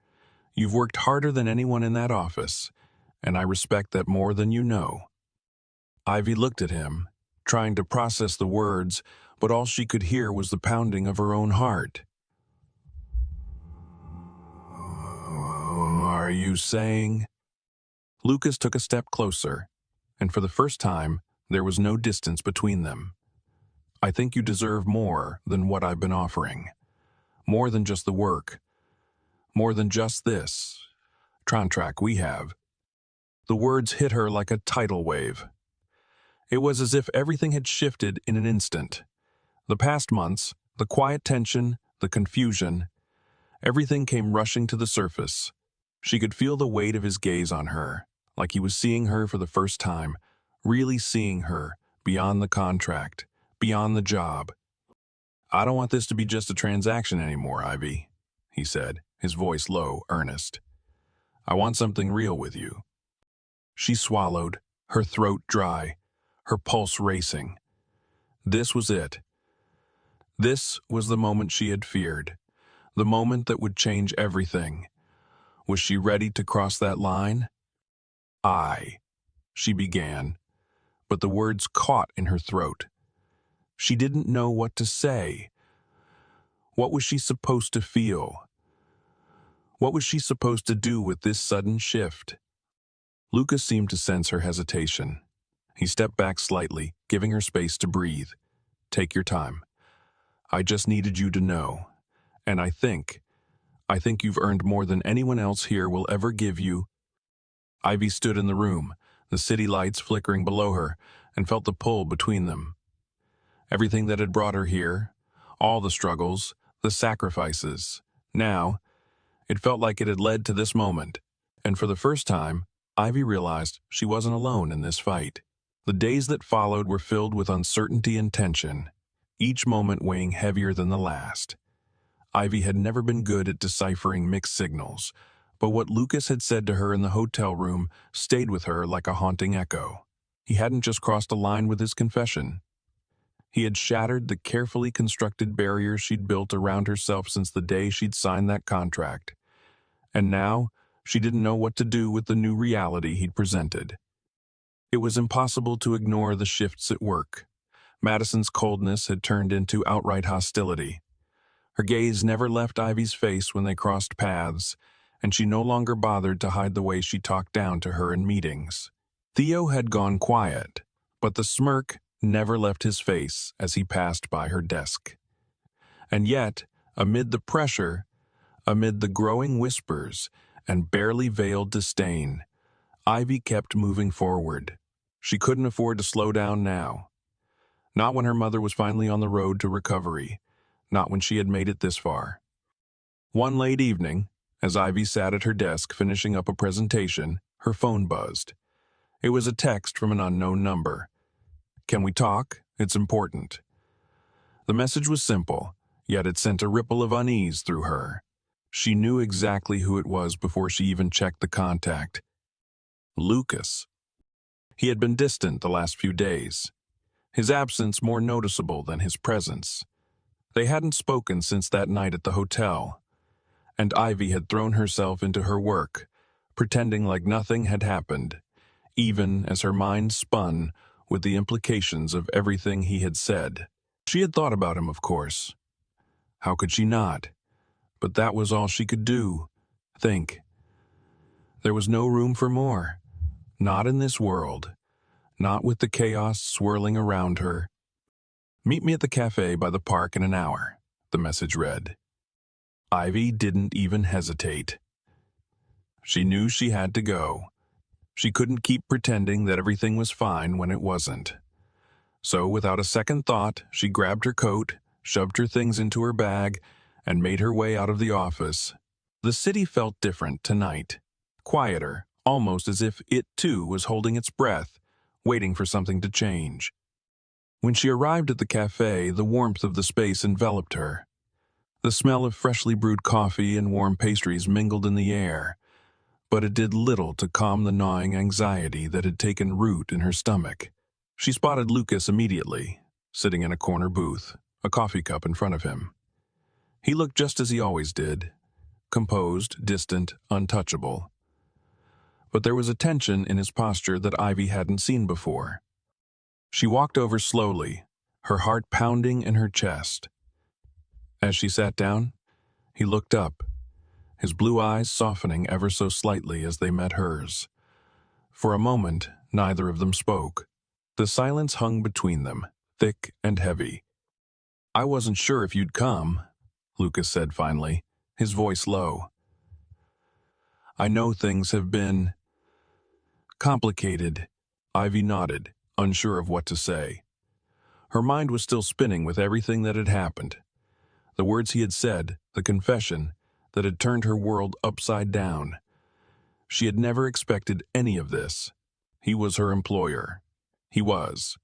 Speaker 1: You've worked harder than anyone in that office, and I respect that more than you know." Ivy looked at him, trying to process the words, but all she could hear was the pounding of her own heart. "Are you saying?" Lucas took a step closer, and for the first time, there was no distance between them. "I think you deserve more than what I've been offering. More than just the work. More than just this contract we have." The words hit her like a tidal wave. It was as if everything had shifted in an instant. The past months, the quiet tension, the confusion, everything came rushing to the surface. She could feel the weight of his gaze on her, like he was seeing her for the first time, really seeing her, beyond the contract, beyond the job. "I don't want this to be just a transaction anymore, Ivy," he said, his voice low, earnest. "I want something real with you." She swallowed, her throat dry, her pulse racing. This was it. This was the moment she had feared, the moment that would change everything. Was she ready to cross that line? She began, but the words caught in her throat. She didn't know what to say. What was she supposed to feel? What was she supposed to do with this sudden shift? Lucas seemed to sense her hesitation. He stepped back slightly, giving her space to breathe. "Take your time. I just needed you to know. And I think you've earned more than anyone else here will ever give you." Ivy stood in the room, the city lights flickering below her, and felt the pull between them. Everything that had brought her here, all the struggles, the sacrifices, now, it felt like it had led to this moment. And for the first time, Ivy realized she wasn't alone in this fight. The days that followed were filled with uncertainty and tension, each moment weighing heavier than the last. Ivy had never been good at deciphering mixed signals, but what Lucas had said to her in the hotel room stayed with her like a haunting echo. He hadn't just crossed a line with his confession. He had shattered the carefully constructed barriers she'd built around herself since the day she'd signed that contract. And now, she didn't know what to do with the new reality he'd presented. It was impossible to ignore the shifts at work. Madison's coldness had turned into outright hostility. Her gaze never left Ivy's face when they crossed paths, and she no longer bothered to hide the way she talked down to her in meetings. Theo had gone quiet, but the smirk never left his face as he passed by her desk. And yet, amid the pressure, amid the growing whispers and barely veiled disdain, Ivy kept moving forward. She couldn't afford to slow down now. Not when her mother was finally on the road to recovery. Not when she had made it this far. One late evening, as Ivy sat at her desk finishing up a presentation, her phone buzzed. It was a text from an unknown number. "Can we talk? It's important." The message was simple, yet it sent a ripple of unease through her. She knew exactly who it was before she even checked the contact. Lucas. He had been distant the last few days, his absence more noticeable than his presence. They hadn't spoken since that night at the hotel, and Ivy had thrown herself into her work, pretending like nothing had happened, even as her mind spun with the implications of everything he had said. She had thought about him, of course. How could she not? But that was all she could do. Think. There was no room for more. Not in this world. Not with the chaos swirling around her. "Meet me at the cafe by the park in an hour," the message read. Ivy didn't even hesitate. She knew she had to go. She couldn't keep pretending that everything was fine when it wasn't. So, without a second thought, she grabbed her coat, shoved her things into her bag, and made her way out of the office. The city felt different tonight. Quieter, almost as if it too was holding its breath, waiting for something to change. When she arrived at the cafe, the warmth of the space enveloped her. The smell of freshly brewed coffee and warm pastries mingled in the air, but it did little to calm the gnawing anxiety that had taken root in her stomach. She spotted Lucas immediately, sitting in a corner booth, a coffee cup in front of him. He looked just as he always did, composed, distant, untouchable. But there was a tension in his posture that Ivy hadn't seen before. She walked over slowly, her heart pounding in her chest. As she sat down, he looked up, his blue eyes softening ever so slightly as they met hers. For a moment, neither of them spoke. The silence hung between them, thick and heavy. "I wasn't sure if you'd come," Lucas said finally, his voice low. "I know things have been complicated." Ivy nodded, unsure of what to say. Her mind was still spinning with everything that had happened. The words he had said, the confession, that had turned her world upside down. She had never expected any of this. He was her employer. He was.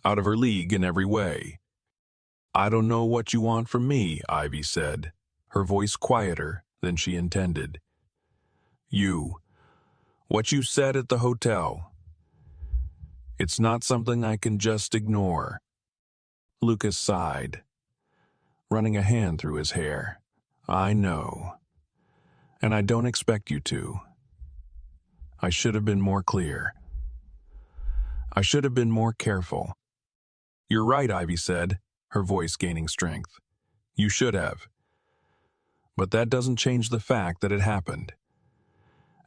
Speaker 1: Out of her league in every way. "I don't know what you want from me," Ivy said, her voice quieter than she intended. What you said at the hotel. It's not something I can just ignore." Lucas sighed, running a hand through his hair. "I know. And I don't expect you to. I should have been more clear. I should have been more careful." "You're right," Ivy said, her voice gaining strength. "You should have. But that doesn't change the fact that it happened.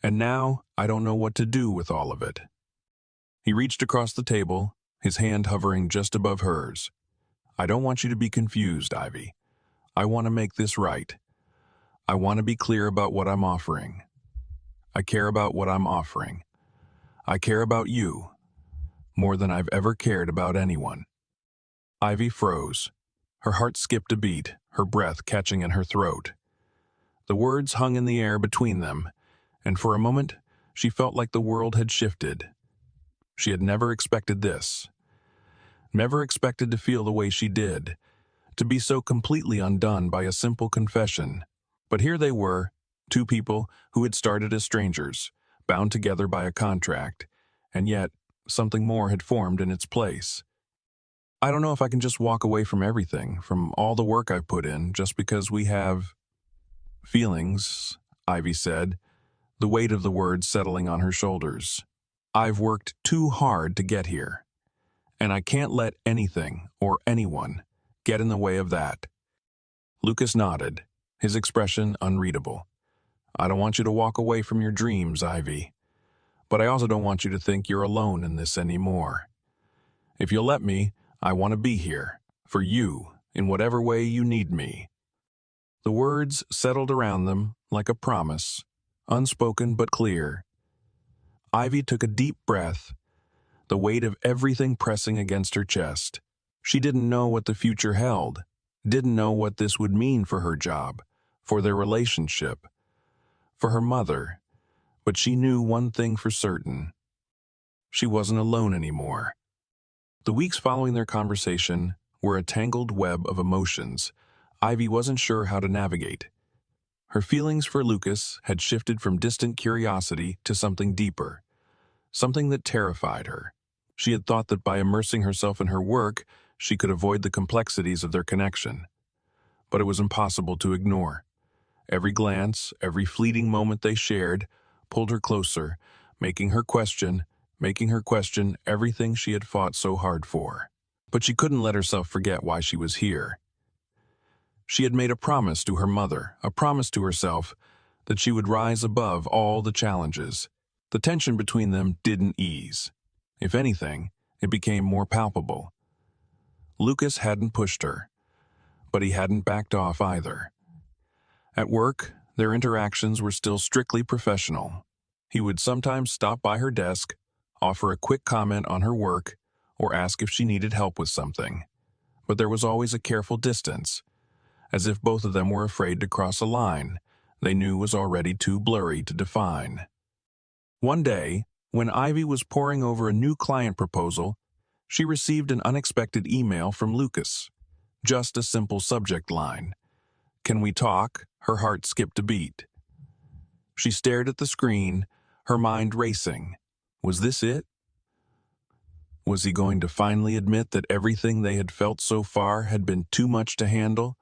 Speaker 1: And now I don't know what to do with all of it." He reached across the table, his hand hovering just above hers. "I don't want you to be confused, Ivy. I want to make this right. I want to be clear about what I'm offering. I care about what I'm offering. I care about you more than I've ever cared about anyone." Ivy froze. Her heart skipped a beat, her breath catching in her throat. The words hung in the air between them, and for a moment she felt like the world had shifted. She had never expected this. Never expected to feel the way she did, to be so completely undone by a simple confession. But here they were, two people who had started as strangers, bound together by a contract, and yet something more had formed in its place. "I don't know if I can just walk away from everything, from all the work I've put in, just because we have feelings," Ivy said, the weight of the words settling on her shoulders. "I've worked too hard to get here, and I can't let anything or anyone get in the way of that." Lucas nodded, his expression unreadable. "I don't want you to walk away from your dreams, Ivy. But I also don't want you to think you're alone in this anymore. If you'll let me, I want to be here, for you, in whatever way you need me." The words settled around them like a promise, unspoken but clear. Ivy took a deep breath, the weight of everything pressing against her chest. She didn't know what the future held, didn't know what this would mean for her job, for their relationship, for her mother, but she knew one thing for certain. She wasn't alone anymore. The weeks following their conversation were a tangled web of emotions Ivy wasn't sure how to navigate. Her feelings for Lucas had shifted from distant curiosity to something deeper, something that terrified her. She had thought that by immersing herself in her work, she could avoid the complexities of their connection. But it was impossible to ignore. Every glance, every fleeting moment they shared, pulled her closer, making her question everything she had fought so hard for. But she couldn't let herself forget why she was here. She had made a promise to her mother, a promise to herself, that she would rise above all the challenges. The tension between them didn't ease. If anything, it became more palpable. Lucas hadn't pushed her, but he hadn't backed off either. At work, their interactions were still strictly professional. He would sometimes stop by her desk, offer a quick comment on her work, or ask if she needed help with something. But there was always a careful distance, as if both of them were afraid to cross a line they knew was already too blurry to define. One day, when Ivy was poring over a new client proposal, she received an unexpected email from Lucas. Just a simple subject line. "Can we talk?" Her heart skipped a beat. She stared at the screen, her mind racing. Was this it? Was he going to finally admit that everything they had felt so far had been too much to handle?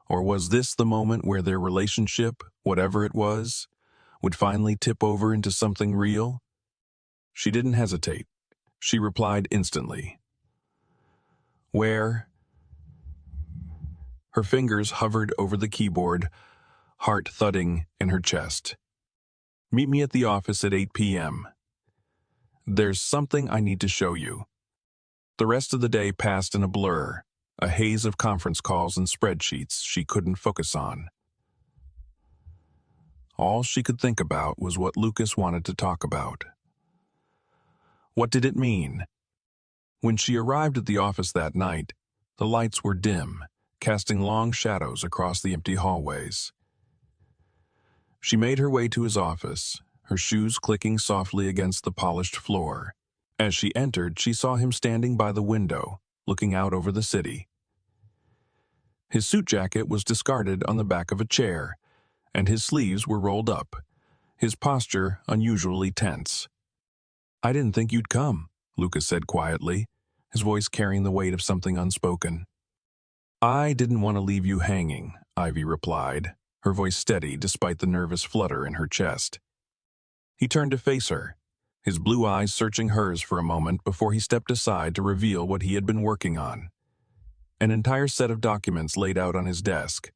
Speaker 1: Or was this the moment where their relationship, whatever it was, would finally tip over into something real? She didn't hesitate. She replied instantly. Where? Her fingers hovered over the keyboard, heart thudding in her chest. Meet me at the office at 8 p.m. There's something I need to show you. The rest of the day passed in a blur, a haze of conference calls and spreadsheets she couldn't focus on. All she could think about was what Lucas wanted to talk about. What did it mean? When she arrived at the office that night, the lights were dim, casting long shadows across the empty hallways. She made her way to his office, her shoes clicking softly against the polished floor. As she entered, she saw him standing by the window, looking out over the city. His suit jacket was discarded on the back of a chair, and his sleeves were rolled up, his posture unusually tense. I didn't think you'd come, Lucas said quietly, his voice carrying the weight of something unspoken. I didn't want to leave you hanging, Ivy replied, her voice steady despite the nervous flutter in her chest. He turned to face her, his blue eyes searching hers for a moment before he stepped aside to reveal what he had been working on. An entire set of documents laid out on his desk.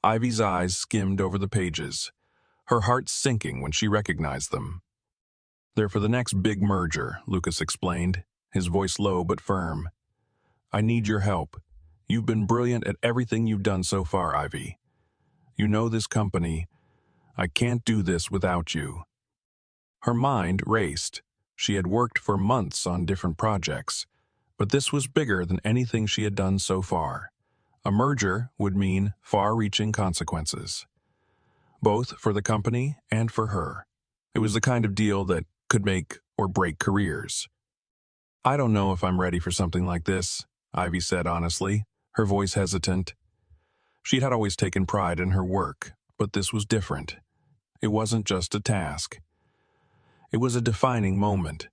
Speaker 1: Ivy's eyes skimmed over the pages, her heart sinking when she recognized them. They're for the next big merger, Lucas explained, his voice low but firm. I need your help. You've been brilliant at everything you've done so far, Ivy. You know this company. I can't do this without you. Her mind raced. She had worked for months on different projects, but this was bigger than anything she had done so far. A merger would mean far-reaching consequences, both for the company and for her. It was the kind of deal that could make or break careers. I don't know if I'm ready for something like this, Ivy said honestly, her voice hesitant. She had always taken pride in her work, but this was different. It wasn't just a task. It was a defining moment,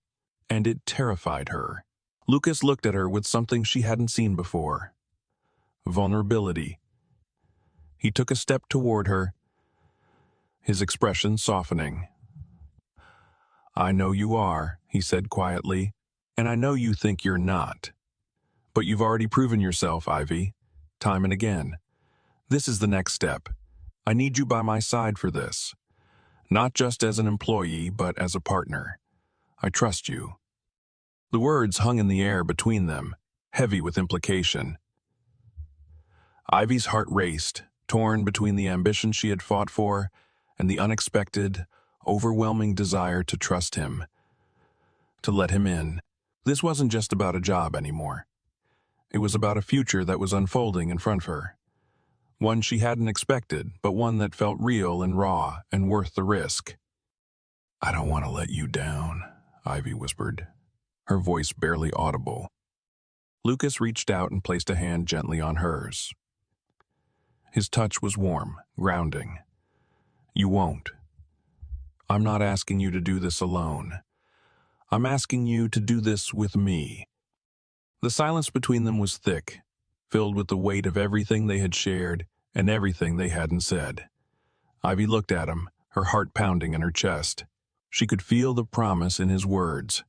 Speaker 1: and it terrified her. Lucas looked at her with something she hadn't seen before. Vulnerability. He took a step toward her, his expression softening. I know you are, he said quietly, and I know you think you're not. But you've already proven yourself, Ivy, time and again. This is the next step. I need you by my side for this. Not just as an employee, but as a partner. I trust you. The words hung in the air between them, heavy with implication. Ivy's heart raced, torn between the ambition she had fought for and the unexpected, overwhelming desire to trust him, to let him in. This wasn't just about a job anymore. It was about a future that was unfolding in front of her. One she hadn't expected, but one that felt real and raw and worth the risk. I don't want to let you down, Ivy whispered, her voice barely audible. Lucas reached out and placed a hand gently on hers. His touch was warm, grounding. You won't. I'm not asking you to do this alone. I'm asking you to do this with me. The silence between them was thick, filled with the weight of everything they had shared and everything they hadn't said. Ivy looked at him, her heart pounding in her chest. She could feel the promise in his words,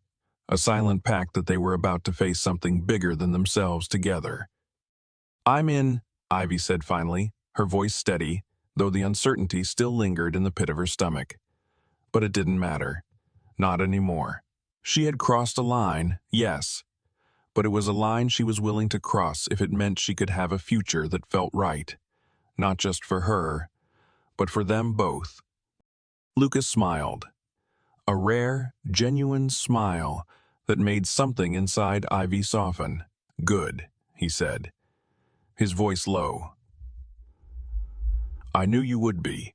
Speaker 1: a silent pact that they were about to face something bigger than themselves together. I'm in, Ivy said finally, her voice steady, though the uncertainty still lingered in the pit of her stomach. But it didn't matter. Not anymore. She had crossed a line, yes, but it was a line she was willing to cross if it meant she could have a future that felt right, not just for her, but for them both. Lucas smiled, a rare, genuine smile that made something inside Ivy soften. Good, he said, his voice low. I knew you would be.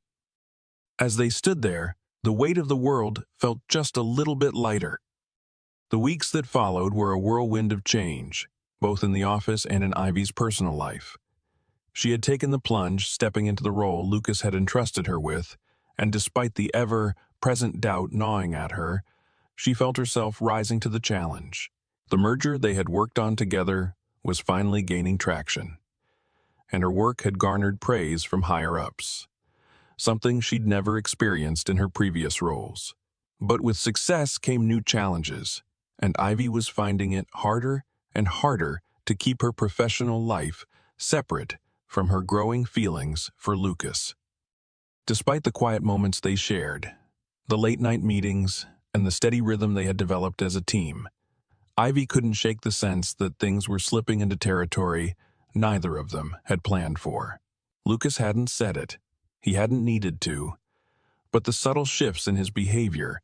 Speaker 1: As they stood there, the weight of the world felt just a little bit lighter. The weeks that followed were a whirlwind of change, both in the office and in Ivy's personal life. She had taken the plunge, stepping into the role Lucas had entrusted her with, and despite the ever-present doubt gnawing at her, she felt herself rising to the challenge. The merger they had worked on together was finally gaining traction. and her work had garnered praise from higher-ups, something she'd never experienced in her previous roles. But with success came new challenges, and Ivy was finding it harder and harder to keep her professional life separate from her growing feelings for Lucas. Despite the quiet moments they shared, the late-night meetings, and the steady rhythm they had developed as a team, Ivy couldn't shake the sense that things were slipping into territory neither of them had planned for. Lucas hadn't said it. He hadn't needed to. But the subtle shifts in his behavior,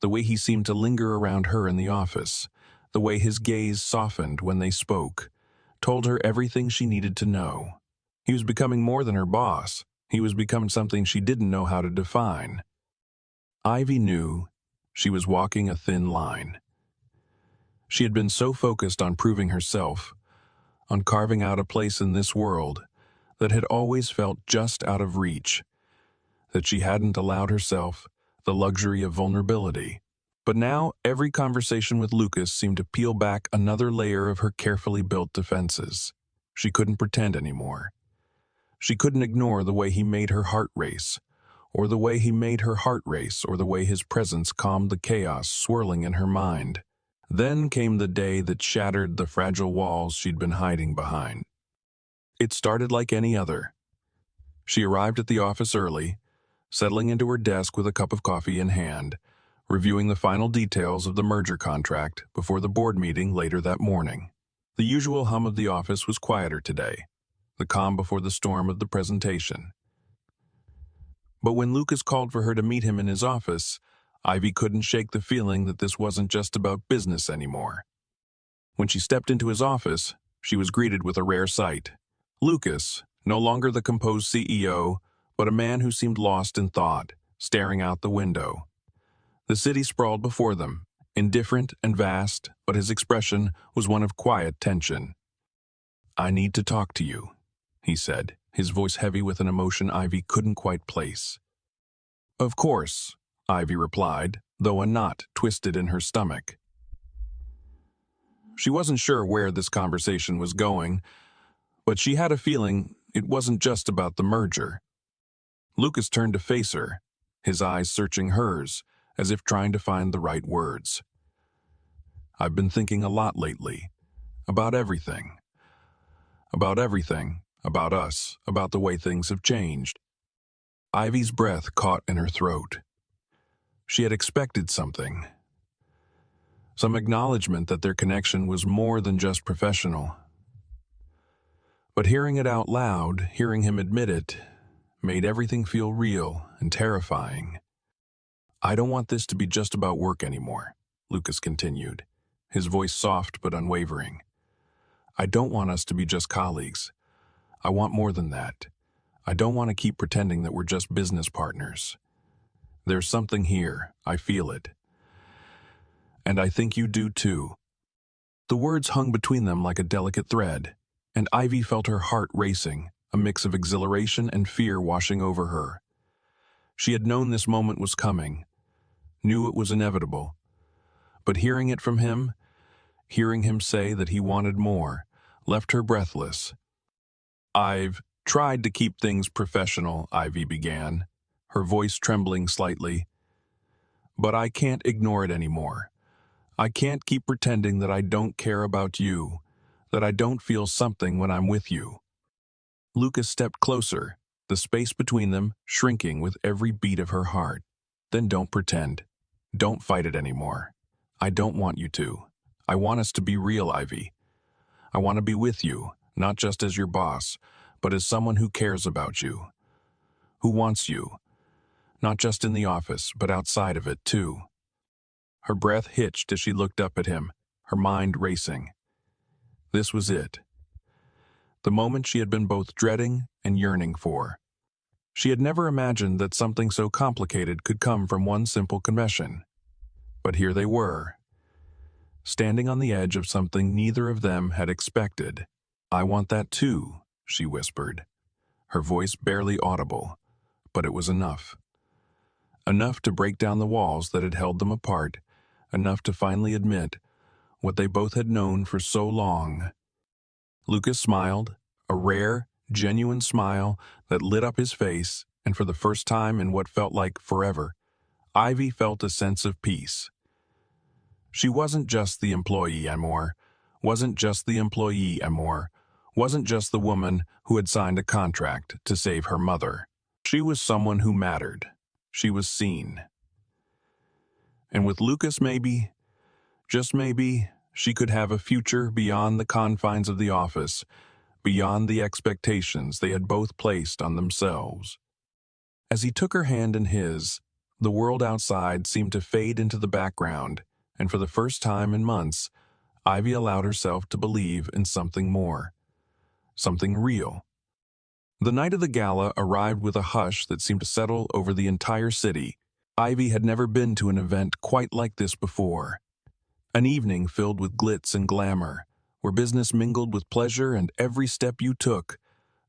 Speaker 1: the way he seemed to linger around her in the office, the way his gaze softened when they spoke, told her everything she needed to know. He was becoming more than her boss. He was becoming something she didn't know how to define. Ivy knew she was walking a thin line. She had been so focused on proving herself, on carving out a place in this world that had always felt just out of reach, that she hadn't allowed herself the luxury of vulnerability. But now, every conversation with Lucas seemed to peel back another layer of her carefully built defenses. She couldn't pretend anymore. She couldn't ignore the way he made her heart race, or the way he made her heart race, or the way his presence calmed the chaos swirling in her mind. Then came the day that shattered the fragile walls she'd been hiding behind. It started like any other. She arrived at the office early, settling into her desk with a cup of coffee in hand, reviewing the final details of the merger contract before the board meeting later that morning. The usual hum of the office was quieter today, the calm before the storm of the presentation. But when Lucas called for her to meet him in his office, Ivy couldn't shake the feeling that this wasn't just about business anymore. When she stepped into his office, she was greeted with a rare sight. Lucas, no longer the composed CEO, but a man who seemed lost in thought, staring out the window. The city sprawled before them, indifferent and vast, but his expression was one of quiet tension. "I need to talk to you," he said, his voice heavy with an emotion Ivy couldn't quite place. "Of course," Ivy replied, though a knot twisted in her stomach. She wasn't sure where this conversation was going, but she had a feeling it wasn't just about the merger. Lucas turned to face her, his eyes searching hers, as if trying to find the right words. "I've been thinking a lot lately, about everything. About everything, about us, about the way things have changed." Ivy's breath caught in her throat. She had expected something. Some acknowledgement that their connection was more than just professional. But hearing it out loud, hearing him admit it, made everything feel real and terrifying. "I don't want this to be just about work anymore," Lucas continued, his voice soft but unwavering. "I don't want us to be just colleagues. I want more than that. I don't want to keep pretending that we're just business partners. There's something here, I feel it. And I think you do too." The words hung between them like a delicate thread, and Ivy felt her heart racing, a mix of exhilaration and fear washing over her. She had known this moment was coming, knew it was inevitable. But hearing it from him, hearing him say that he wanted more, left her breathless. "I've tried to keep things professional," Ivy began, her voice trembling slightly. "But I can't ignore it anymore. I can't keep pretending that I don't care about you, that I don't feel something when I'm with you." Lucas stepped closer, the space between them shrinking with every beat of her heart. "Then don't pretend. Don't fight it anymore. I don't want you to. I want us to be real, Ivy. I want to be with you, not just as your boss, but as someone who cares about you, who wants you, not just in the office, but outside of it too." Her breath hitched as she looked up at him, her mind racing. This was it. The moment she had been both dreading and yearning for. She had never imagined that something so complicated could come from one simple confession. But here they were, standing on the edge of something neither of them had expected. "I want that too," she whispered, her voice barely audible, but it was enough. Enough to break down the walls that had held them apart, enough to finally admit what they both had known for so long. Lucas smiled, a rare, genuine smile that lit up his face, and for the first time in what felt like forever, Ivy felt a sense of peace. She wasn't just the employee anymore, wasn't just the employee anymore, wasn't just the woman who had signed a contract to save her mother. She was someone who mattered. She was seen. And with Lucas, maybe, just maybe, she could have a future beyond the confines of the office, beyond the expectations they had both placed on themselves. As he took her hand in his, the world outside seemed to fade into the background, and for the first time in months, Ivy allowed herself to believe in something more, something real. The night of the gala arrived with a hush that seemed to settle over the entire city. Ivy had never been to an event quite like this before. An evening filled with glitz and glamour, where business mingled with pleasure and every step you took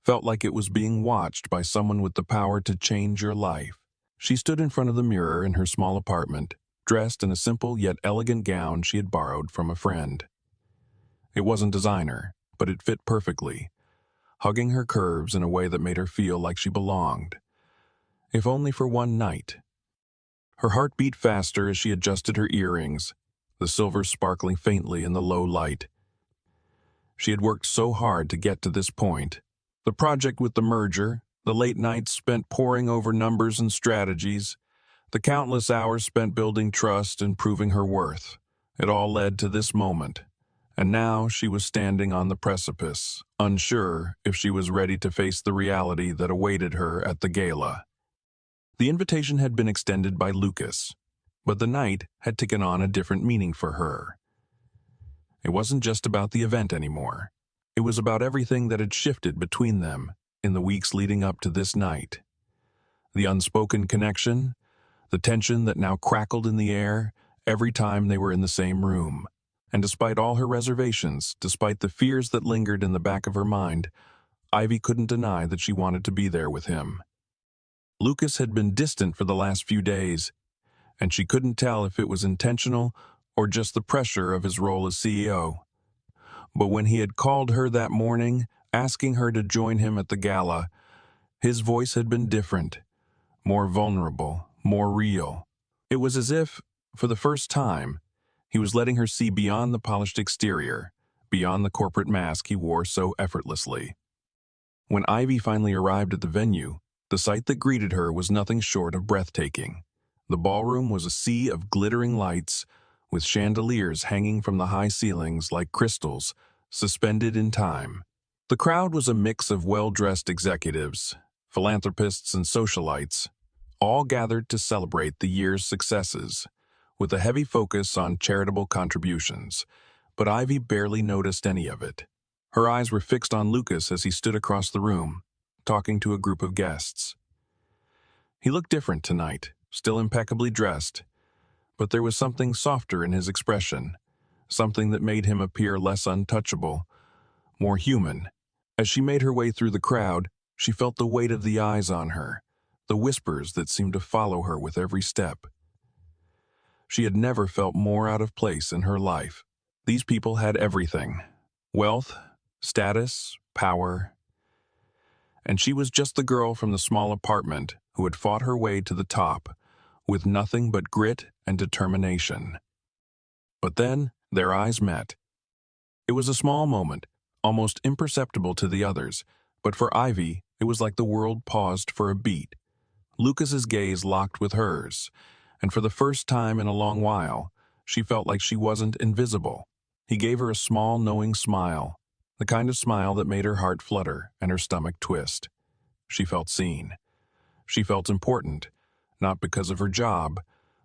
Speaker 1: felt like it was being watched by someone with the power to change your life. She stood in front of the mirror in her small apartment, dressed in a simple yet elegant gown she had borrowed from a friend. It wasn't designer, but it fit perfectly, hugging her curves in a way that made her feel like she belonged, if only for one night. Her heart beat faster as she adjusted her earrings, the silver sparkling faintly in the low light. She had worked so hard to get to this point. The project with the merger, the late nights spent poring over numbers and strategies, the countless hours spent building trust and proving her worth. It all led to this moment. And now she was standing on the precipice, unsure if she was ready to face the reality that awaited her at the gala. The invitation had been extended by Lucas, but the night had taken on a different meaning for her. It wasn't just about the event anymore. It was about everything that had shifted between them in the weeks leading up to this night. The unspoken connection, the tension that now crackled in the air every time they were in the same room. And despite all her reservations, despite the fears that lingered in the back of her mind, Ivy couldn't deny that she wanted to be there with him. Lucas had been distant for the last few days, and she couldn't tell if it was intentional or just the pressure of his role as CEO. But when he had called her that morning, asking her to join him at the gala, his voice had been different, more vulnerable, more real. It was as if, for the first time, he was letting her see beyond the polished exterior, beyond the corporate mask he wore so effortlessly. When Ivy finally arrived at the venue, the sight that greeted her was nothing short of breathtaking. The ballroom was a sea of glittering lights, with chandeliers hanging from the high ceilings like crystals, suspended in time. The crowd was a mix of well-dressed executives, philanthropists, and socialites, all gathered to celebrate the year's successes, with a heavy focus on charitable contributions. But Ivy barely noticed any of it. Her eyes were fixed on Lucas as he stood across the room, talking to a group of guests. He looked different tonight, still impeccably dressed, but there was something softer in his expression, something that made him appear less untouchable, more human. As she made her way through the crowd, she felt the weight of the eyes on her, the whispers that seemed to follow her with every step. She had never felt more out of place in her life. These people had everything: wealth, status, power, and she was just the girl from the small apartment who had fought her way to the top with nothing but grit and determination. But then their eyes met. It was a small moment, almost imperceptible to the others, but for Ivy, it was like the world paused for a beat. Lucas's gaze locked with hers, and for the first time in a long while, she felt like she wasn't invisible. He gave her a small, knowing smile, the kind of smile that made her heart flutter and her stomach twist. She felt seen. She felt important, not because of her job,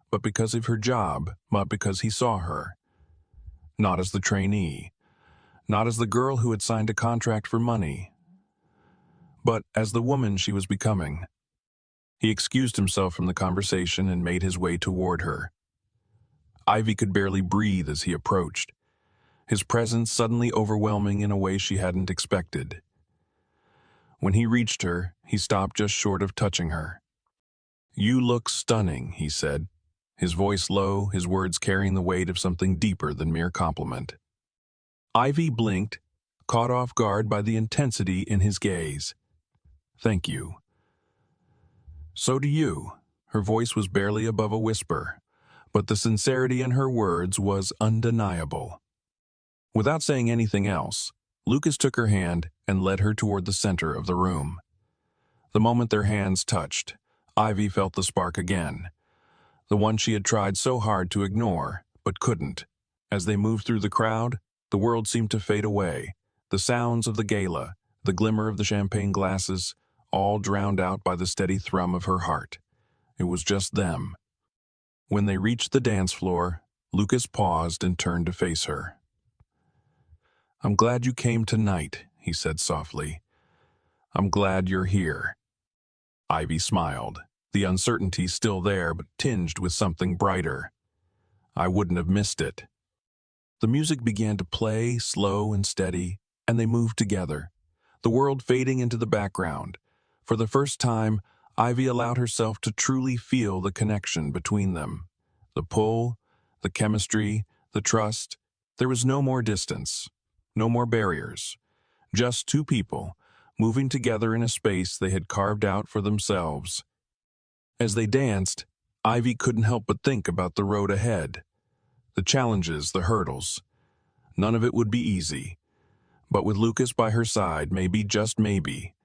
Speaker 1: but because of her job, but because he saw her. Not as the trainee, not as the girl who had signed a contract for money, but as the woman she was becoming. He excused himself from the conversation and made his way toward her. Ivy could barely breathe as he approached, his presence suddenly overwhelming in a way she hadn't expected. When he reached her, he stopped just short of touching her. "You look stunning," he said, his voice low, his words carrying the weight of something deeper than mere compliment. Ivy blinked, caught off guard by the intensity in his gaze. "Thank you." "So do you." Her voice was barely above a whisper, but the sincerity in her words was undeniable. Without saying anything else, Lucas took her hand and led her toward the center of the room. The moment their hands touched, Ivy felt the spark again, the one she had tried so hard to ignore, but couldn't. As they moved through the crowd, the world seemed to fade away, the sounds of the gala, the glimmer of the champagne glasses, all drowned out by the steady thrum of her heart. It was just them. When they reached the dance floor, Lucas paused and turned to face her. "I'm glad you came tonight," he said softly. "I'm glad you're here." Ivy smiled, the uncertainty still there but tinged with something brighter. "I wouldn't have missed it." The music began to play, slow and steady, and they moved together, the world fading into the background. For the first time, Ivy allowed herself to truly feel the connection between them. The pull, the chemistry, the trust. There was no more distance, no more barriers. Just two people, moving together in a space they had carved out for themselves. As they danced, Ivy couldn't help but think about the road ahead. The challenges, the hurdles. None of it would be easy. But with Lucas by her side, maybe, just maybe,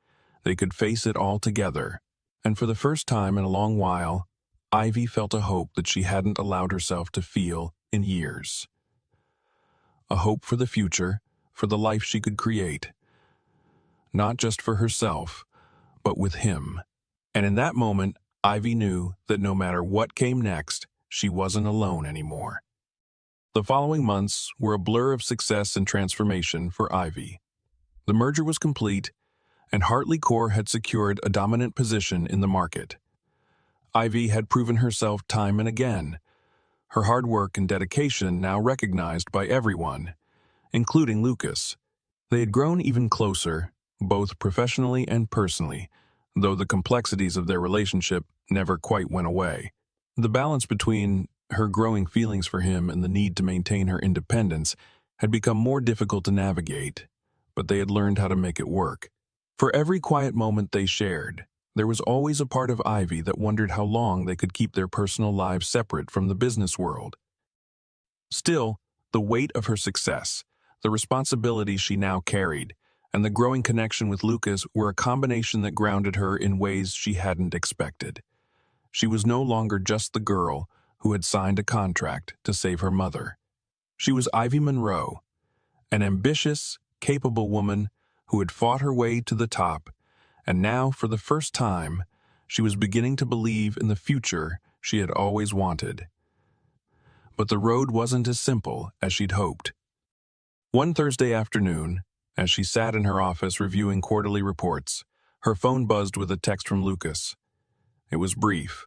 Speaker 1: they could face it all together. And for the first time in a long while, Ivy felt a hope that she hadn't allowed herself to feel in years. A hope for the future, for the life she could create. Not just for herself, but with him. And in that moment, Ivy knew that no matter what came next, she wasn't alone anymore. The following months were a blur of success and transformation for Ivy. The merger was complete, and Hartley Core had secured a dominant position in the market. Ivy had proven herself time and again, her hard work and dedication now recognized by everyone, including Lucas. They had grown even closer, both professionally and personally, though the complexities of their relationship never quite went away. The balance between her growing feelings for him and the need to maintain her independence had become more difficult to navigate, but they had learned how to make it work. For every quiet moment they shared, there was always a part of Ivy that wondered how long they could keep their personal lives separate from the business world. Still, the weight of her success, the responsibility she now carried, and the growing connection with Lucas were a combination that grounded her in ways she hadn't expected. She was no longer just the girl who had signed a contract to save her mother. She was Ivy Monroe, an ambitious, capable woman who had fought her way to the top, and now, for the first time, she was beginning to believe in the future she had always wanted. But the road wasn't as simple as she'd hoped. One Thursday afternoon, as she sat in her office reviewing quarterly reports, her phone buzzed with a text from Lucas. It was brief,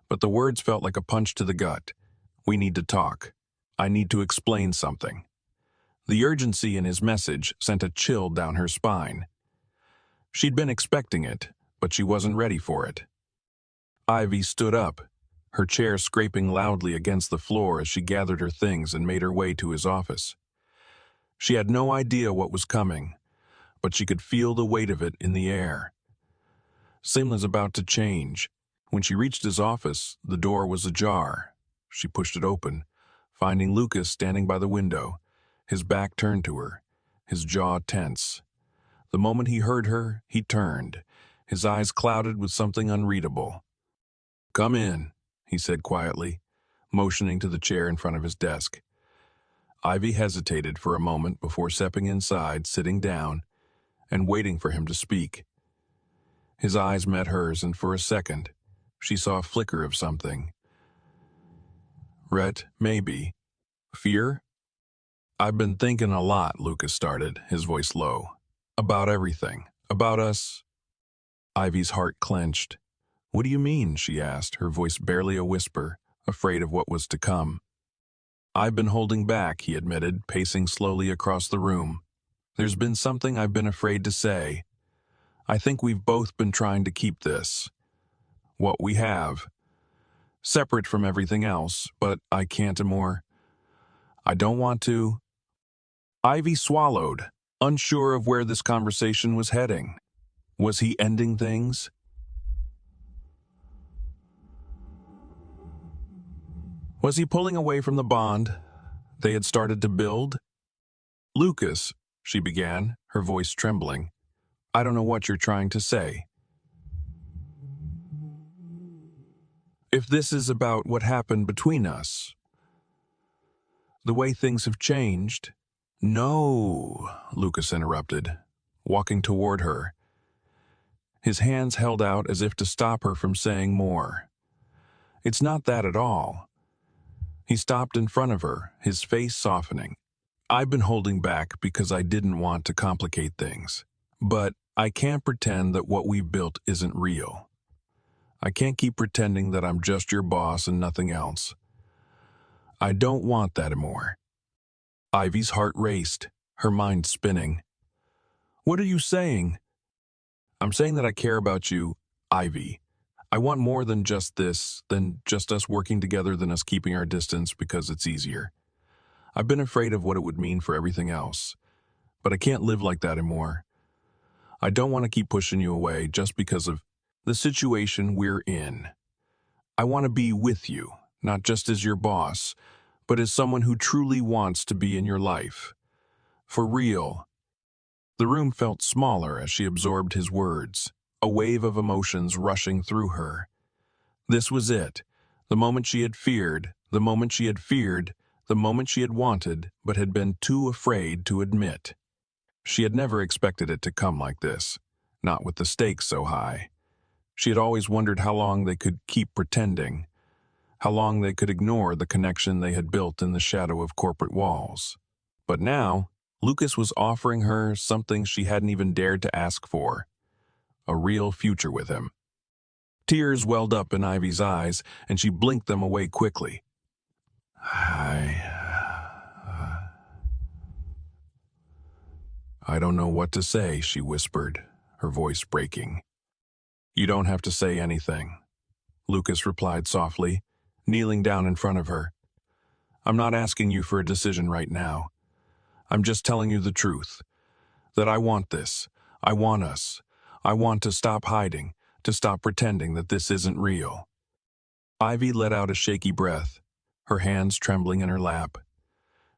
Speaker 1: but the words felt like a punch to the gut. "We need to talk. I need to explain something." The urgency in his message sent a chill down her spine. She'd been expecting it, but she wasn't ready for it. Ivy stood up, her chair scraping loudly against the floor as she gathered her things and made her way to his office. She had no idea what was coming, but she could feel the weight of it in the air. Sim was about to change. When she reached his office, the door was ajar. She pushed it open, finding Lucas standing by the window, his back turned to her, his jaw tense. The moment he heard her, he turned, his eyes clouded with something unreadable. "Come in," he said quietly, motioning to the chair in front of his desk. Ivy hesitated for a moment before stepping inside, sitting down, and waiting for him to speak. His eyes met hers, and for a second, she saw a flicker of something. "Rhett, maybe. Fear?" "I've been thinking a lot," Lucas started, his voice low. "About everything. About us." Ivy's heart clenched. "What do you mean?" she asked, her voice barely a whisper, afraid of what was to come. "I've been holding back," he admitted, pacing slowly across the room. "There's been something I've been afraid to say. I think we've both been trying to keep this, what we have, separate from everything else, but I can't anymore. I don't want to." Ivy swallowed, unsure of where this conversation was heading. Was he ending things? Was he pulling away from the bond they had started to build? "Lucas," she began, her voice trembling, "I don't know what you're trying to say. If this is about what happened between us, the way things have changed—" "No," Lucas interrupted, walking toward her, his hands held out as if to stop her from saying more. "It's not that at all." He stopped in front of her, his face softening. "I've been holding back because I didn't want to complicate things. But I can't pretend that what we've built isn't real. I can't keep pretending that I'm just your boss and nothing else. I don't want that anymore." Ivy's heart raced, her mind spinning. "What are you saying?" "I'm saying that I care about you, Ivy. I want more than just this, than just us working together, than us keeping our distance because it's easier. I've been afraid of what it would mean for everything else, but I can't live like that anymore. I don't want to keep pushing you away just because of the situation we're in. I want to be with you, not just as your boss, but as someone who truly wants to be in your life. For real." The room felt smaller as she absorbed his words, a wave of emotions rushing through her. This was it, the moment she had feared, the moment she had feared, the moment she had wanted but had been too afraid to admit. She had never expected it to come like this, not with the stakes so high. She had always wondered how long they could keep pretending, how long they could ignore the connection they had built in the shadow of corporate walls. But now, Lucas was offering her something she hadn't even dared to ask for, a real future with him. Tears welled up in Ivy's eyes, and she blinked them away quickly. I don't know what to say," she whispered, her voice breaking. "You don't have to say anything," Lucas replied softly, kneeling down in front of her. "I'm not asking you for a decision right now. I'm just telling you the truth, that I want this. I want us. I want to stop hiding, to stop pretending that this isn't real." Ivy let out a shaky breath, her hands trembling in her lap.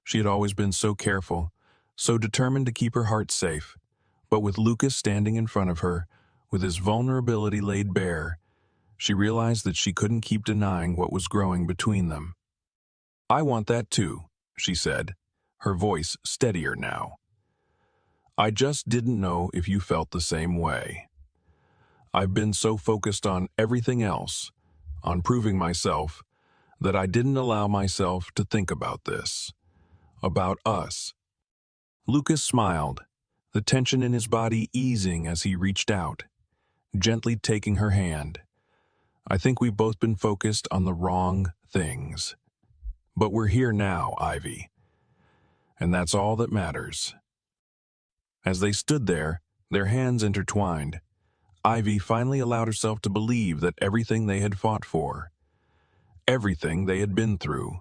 Speaker 1: She had always been so careful, so determined to keep her heart safe, but with Lucas standing in front of her, with his vulnerability laid bare, she realized that she couldn't keep denying what was growing between them. "I want that too," she said, her voice steadier now. "I just didn't know if you felt the same way. I've been so focused on everything else, on proving myself, that I didn't allow myself to think about this, about us." Lucas smiled, the tension in his body easing as he reached out, gently taking her hand. "I think we've both been focused on the wrong things. But we're here now, Ivy, and that's all that matters." As they stood there, their hands intertwined, Ivy finally allowed herself to believe that everything they had fought for, everything they had been through,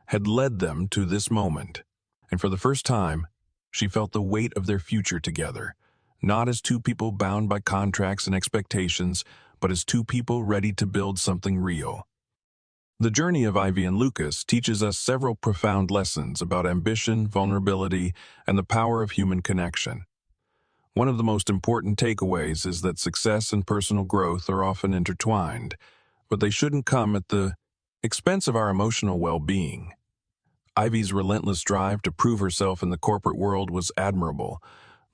Speaker 1: had led them to this moment. And for the first time, she felt the weight of their future together, not as two people bound by contracts and expectations, but as two people ready to build something real. The journey of Ivy and Lucas teaches us several profound lessons about ambition, vulnerability, and the power of human connection. One of the most important takeaways is that success and personal growth are often intertwined, but they shouldn't come at the expense of our emotional well-being. Ivy's relentless drive to prove herself in the corporate world was admirable,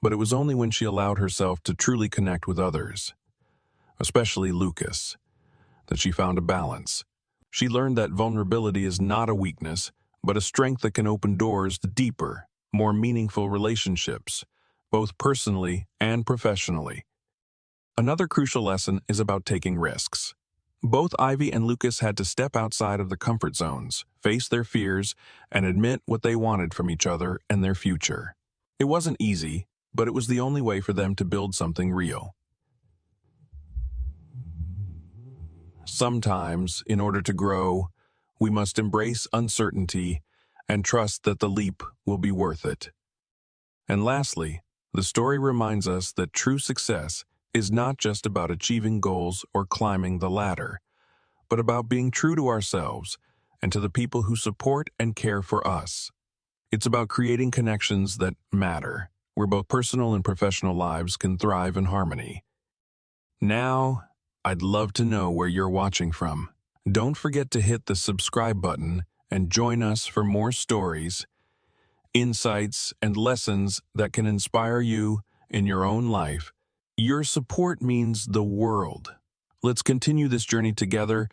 Speaker 1: but it was only when she allowed herself to truly connect with others, especially Lucas, that she found a balance. She learned that vulnerability is not a weakness, but a strength that can open doors to deeper, more meaningful relationships, both personally and professionally. Another crucial lesson is about taking risks. Both Ivy and Lucas had to step outside of the comfort zones, face their fears, and admit what they wanted from each other and their future. It wasn't easy, but it was the only way for them to build something real. Sometimes, in order to grow, we must embrace uncertainty and trust that the leap will be worth it. And lastly, the story reminds us that true success is not just about achieving goals or climbing the ladder, but about being true to ourselves and to the people who support and care for us. It's about creating connections that matter, where both personal and professional lives can thrive in harmony. Now, I'd love to know where you're watching from. Don't forget to hit the subscribe button and join us for more stories, insights, and lessons that can inspire you in your own life. Your support means the world. Let's continue this journey together